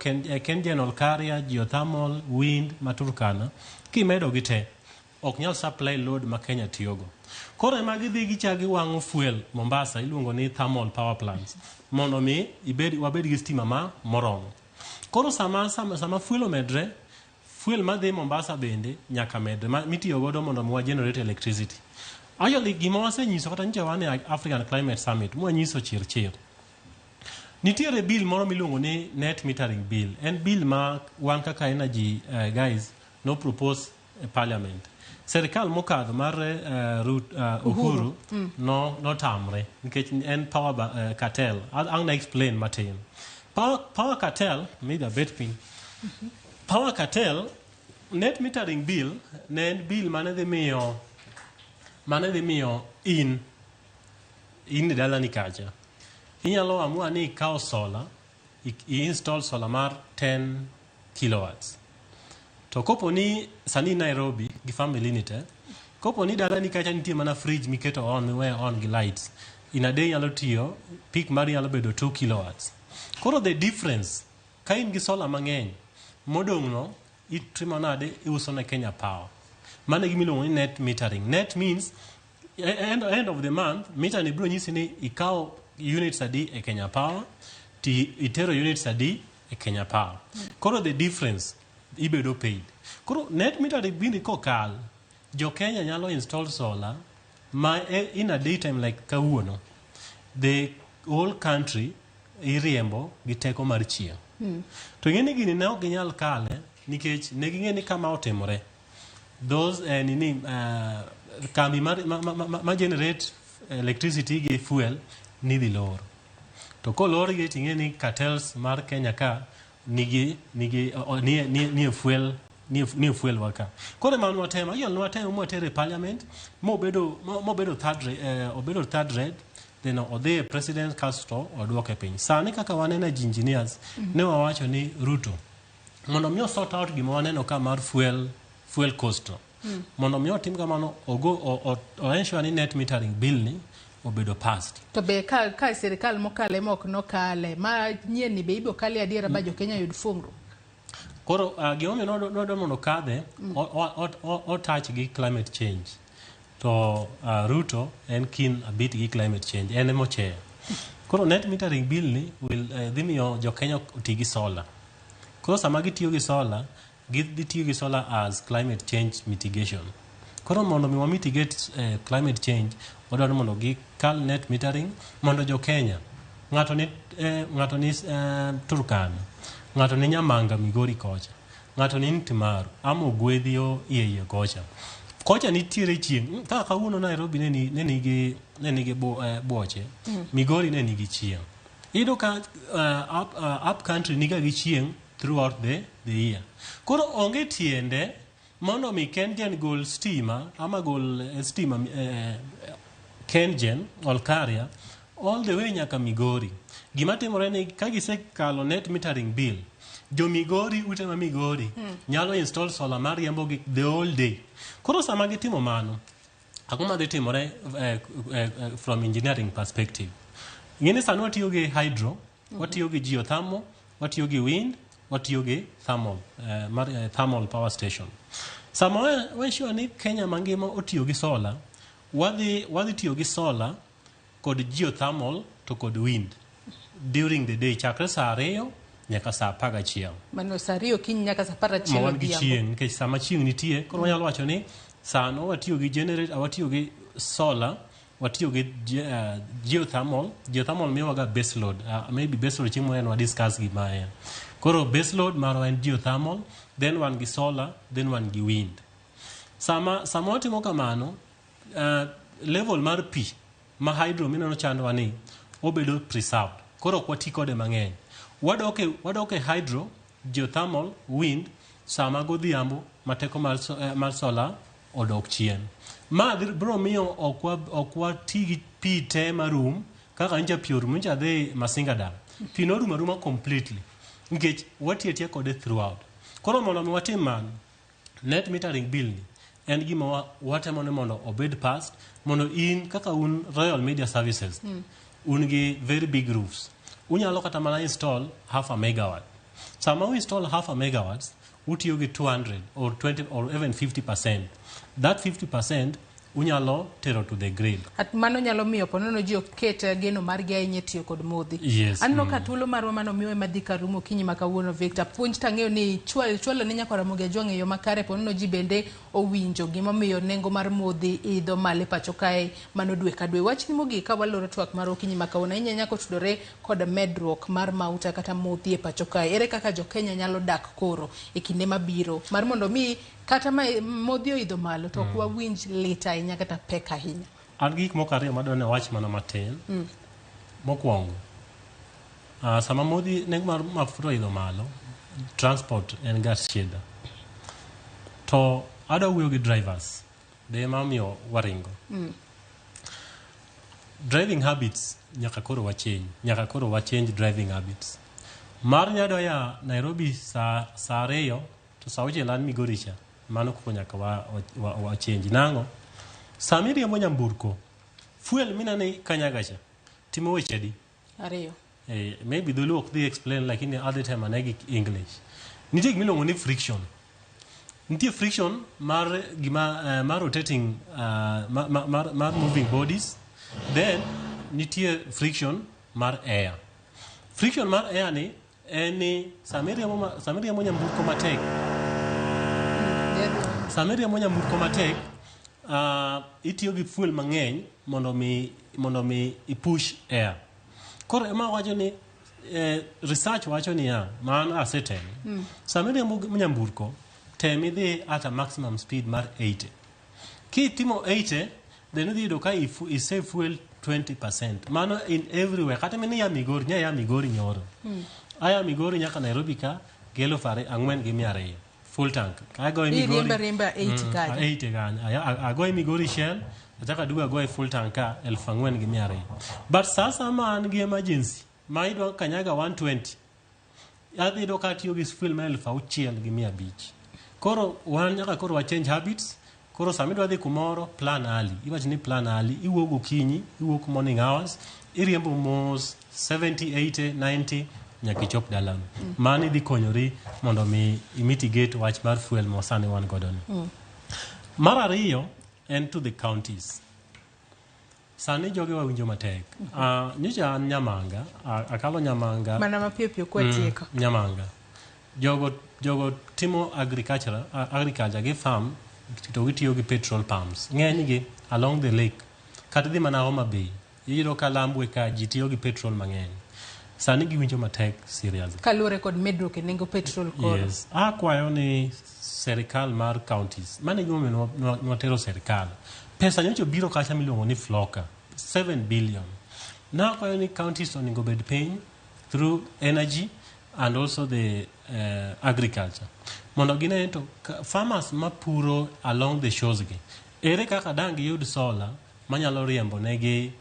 general carrier, geothermal, wind, maturkana, kimedo gite ok nyal supply load ma Kenya tiyogo. Koro ema gidhi gichagi wang'o fuel Mombasa, iluongo ni thermal power plants, mondo mi wabed gi stima ma moromo. Koro sama fuel omedre, fuel madhi Mombasa bende nyaka medre mitiyo godo mondo mi wa generate electricity. Actually gima wasenyiso kata nyicha wan e African Climate Summit mwanyiso chir. Nitiere bill moro miluongo ni net metering bill. En bill ma wan kaka energy guys no propose parliament. Serikal mokadho mar Uhuru no tamre nikech en power cartel. I'll explain matin. Power cartel maybe a bit pin. Power cartel net metering bill ne en bill mane dhi miyo in dala ni kacha inyalo amua ni ikaw solar install solar mar 10 kilowatts. To kopo ni sani Nairobi gi family ni te, kopo ni dala ni kacha nitie mana fridge miketo on we on gi lights, in a day nyalo tiyo peak mari nyalo bedo 2 kilowatts. Koro the difference ka in gi solar mang'eny modong' no itimo nade iuso na Kenya Power. Mane gimiluongo ni net metering. Net means end of the month meter ni bro nyisi ni ikaw units adi e Kenya Power ti itero units adi e Kenya Power. Koro the difference ibedo paid. Koro net metering bini kokal jo Kenya nyalo install solar in a daytime like kawuono. The whole country iriembo gi teko mar chieng'. To ng'eni gini ne ok ginyal kale nikech ne ging'e ni kama otimore. Those kambi ma generate electricity gi fuel nidhi lor. To kolor gi ting'e ni cartels mar Kenya ka ni fuel waka. Kore man watema yol watema mo tere parliament mo bedo third read then odhi president Castro oduoke piny. Sani kaka wanena engineers ne wawacho ni Ruto mondo mi sort out gima waneno ka mar fuel cost. Mondo mi otim kamano o ensure ni net metering bill ni obedo passed. To be ka sirikal mokale mok nokale ma nyien ni be ibo kale adiera ba jo Kenya yud fungro. Koro giomi no mondo kadhe o touch gi climate change. To Ruto en keen a bit gi climate change en moche. Koro net metering bill ni will dhimiyo jo Kenya utigi solar. Koro sama gitiyo gi solar gitiyo gi solar as climate change mitigation. Koro mondo mi mitigate climate change wadwaro mondo gi kal net metering mondo jo Kenya ng'ato ni Turkana, ng'ato ni Nyamanga Migori kocha, ng'ato ni Ntimaru ama Ogwedhio iye kocha. Kocha nitiere chieng' kaka kawuono Nairobi ne nigi boche, Migori ne nigi chieng'. Ido ka up country niga gi chieng' throughout the year. Koro onge tiende mondo mi Kengen gol stima ama gol stima Kengen Olkaria all the way nyaka Migori. Gima timore ni ka gisekalo net metering bill, jo Migori ute ma Migori nyalo install solar mar riembo the whole day. Koro sama gitimo mano, akuma dhi timore from engineering perspective. Ng'eni sani watiyo gi hydro, watiyo gi geothermal, watiyo gi wind, watiyo gi thermal power station. Sama we ni Kenya mangima otiyo gi solar, wadhi tiyo gi solar kod geothermal to kod wind during the day chakre saa 2 nyaka saa 11. Mano saa 2 kiny nyaka saa 11 odhiambo. Gi chieng' nikech sama chieng' nitie koro wanyalo wacho ni sano watiyo gi generator, watiyo gi solar, watiyo gi geothermal miyo ga base load. Maybe base load chieng' moro discuss gi mae. Koro base load maro en geothermal, then wan gi solar, then wan gi wind. Sama watimo kamano, level mar pi ma hydro mineno chandwa ni obedo preserved. Koro kwati kode mang'eny. Wadoke hydro, geothermal, wind sama godhiambo mateko mar solar odok chien. Ma bro miyo okwa tigi pi te marum kaka nja pior munja dhi Masinga Dam. Pi noruma completely. Ngech watiatia kode throughout. Koro mondo mi watim man net metering bill ni en gima watemo ni mondo obed passed mondo in kaka un Royal Media Services un gi very big roofs. Unyalo kata mana install half a megawatt. Sama we install half a megawatt, utiyo gi 200 or 20 or even 50%. That 50% unyalo tero to the grid. At mano nyalo miyo ponono ji oket geno margi ahinya tiyo kod modhi. Yes. Anno ka thuolo marwa mano miyo madhi karumo kinyi makawuono Victor puonj tang'eyo ni chwalo ni nyaka Ramogi ajwang' yo makare ponono ji bende owinjo gima miyo nengo mar modhi idho male pacho kae mano dwe ka dwe. Wachni mogik ka waloro twak mar kinyi makawuono inyanya kotudore kod medruok mar mauta kata modhi e pacho kae. Ere kaka jo Kenya nyalo dak koro e kinde mabiro mar mondo mi kata modhi oidho malo to kwa winj lita inya kata pek ahinya. An gik moko ariyo madone wach mana matin. Mokwongo, sama modhi nengo mar mafuta oidho malo, transport en gas shida. To ada wuoyo gi drivers, de mamiyo waringo. driving habits nyaka koro wa change driving habits. Mar nyado ya Nairobi sa reyo to sa uche lan Migoricha mano kuko nyaka wa change nango. Samiri mo nyamburko fuel minane kanyagacha timo weche di Ariyo. Maybe the look they explain like in the other time and English. Nitie gimilongo ni friction. Nitie friction mar rotating mar moving bodies. Then nitie friction mar air. Friction mar air ni any Samaria mo nyamburko matek. Samaria mo nyamburko matek itiyo gi fuel mang'eny mondo mi push air. Koro ema wacho ni research wacho ni man asetem. Samaria mo nyamburko temi dhi at a maximum speed mar 80. Ki timo 80 then udhi yudo ka I save fuel 20%. Mano in everywhere. Kata mini ya Migori nyoro. Aya Migori nyaka Nairobi ka gelo fare 4,200 full tank. Ka go Migori rimba 80 kaje. 80 ganya. Ago Migori Shell ataka duga go full tank ka 4,200. But sasa man gi emergency. Maido kanyaga 120. Yadhi do ka tiyo gi fuel ma 6,500. Koro nyaka koro wa change habits. Koro samido adhi kumoro plan early. Iwachi ni plan early. Iwuok gokinyi, iwuok morning hours. Iriembo mos 70, 80, 90 nyaka ichop dalan. Mani dhi konyori mondo mi mitigate wach mar fuel mo sani wan godo ni. Mar ariyo and to the counties. Sani joge wawinjo matek. Nyocha an Nyamanga, akalo Nyamanga. Mana mapiyo kwa tieko. Nyamanga. Jogo timo agriculture gi farm to gitiyo gi petrol pumps. Ng'eny gi along the lake. Kata dhi mana Homa Bay. Iyudo ka Lambwe ka ji tiyo gi petrol mang'eny. Sani giwinjo matek serious. Kaluwore kod medruok e nengo petrol koro. Yes. Akwayo ni serikal mar counties. Mane gimo nwatero serikal. Pesa nyocho biro kacha miluongo ni floka. 7 billion. Na akwayo ni counties onego bed piny through energy and also the agriculture. Mondo gine to farmers mapuro along the shores gi. Ere kaka dangi yud solar manyalo riembo negi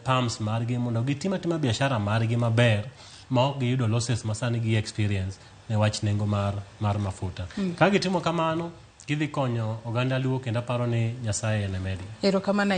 pumps margi mondo gitima biashara margi maber ma ok giyudo losses masani gi experience ne wach nengo mar mafuta. Ka gitimo kamano gidhi konyo oganda luo kendo paro ni Nyasaye ene medi. Ero kamana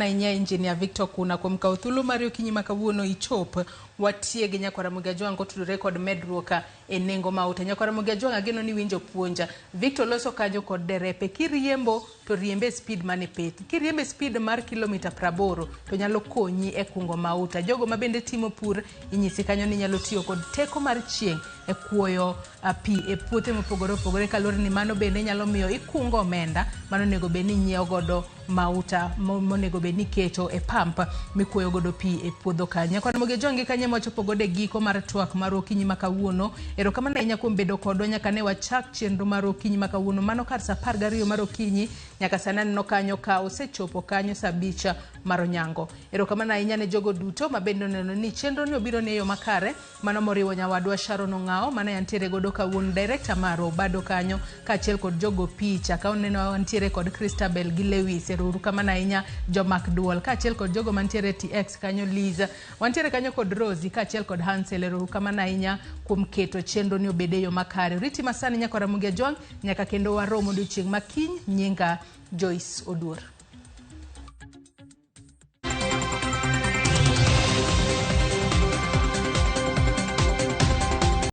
inya engineer Victor Kuna kuom kawo thuolo mar okinyi ma kawuono ichop watie gi Nyakwara Mugajwang kotudore kod medruok e nengo mauta. Nyakwara Mugajwang ageno ni winjo puonja. Victor loso kanyo kod derepe kiriembo to riembe speed mane pet. Kiriembe speed mar kilomita 80 to nyalo konyi e kungo mauta. Jogo mabende timo pur inyisi kanyo ni nyalo tiyo kod teko mar chieng' e kuoyo pi e puothe mopogore kalore ni mano bende nyalo miyo ikungo omenda mano nego beni nyiewo godo mauta monego beni keto e pump mikuoyo godo pi e puodho kanyo. Nyakwara Mugajwang kanye mochopo godo e giko mar twak mar okinyi ma kawuono. Ero kamana inya kuom bedo kodwa nyaka ne wachak chenro mar okinyi ma kawuono mano kar sa 12 mar okinyi nyaka sanani no kanyo ka osechopo kanyo sa 5 mar onyango. Ero kamana inya ne jogo duto mabendo neno ni chenro ni obiro ne yo makare mano moriwo nyawadwa Sharon Ong'ao mana yantiere godo kawuono director mar Obado kanyo kaachiel kod jogo picha ka oneno wantiere kod Christabel gi Lewis. Ero kamana inya jomak duol kaachiel kod jogo mantiere TX kanyo Liza wantiere kanyo kod Rosie kaachiel kod Hansel. Ero kamana inya kuom keto chenro ni obede yo makare. Riti masani Nyakwara Mugajwang nyaka kendo waromo odiochieng' makiny. Nyinga Joyce Oduor.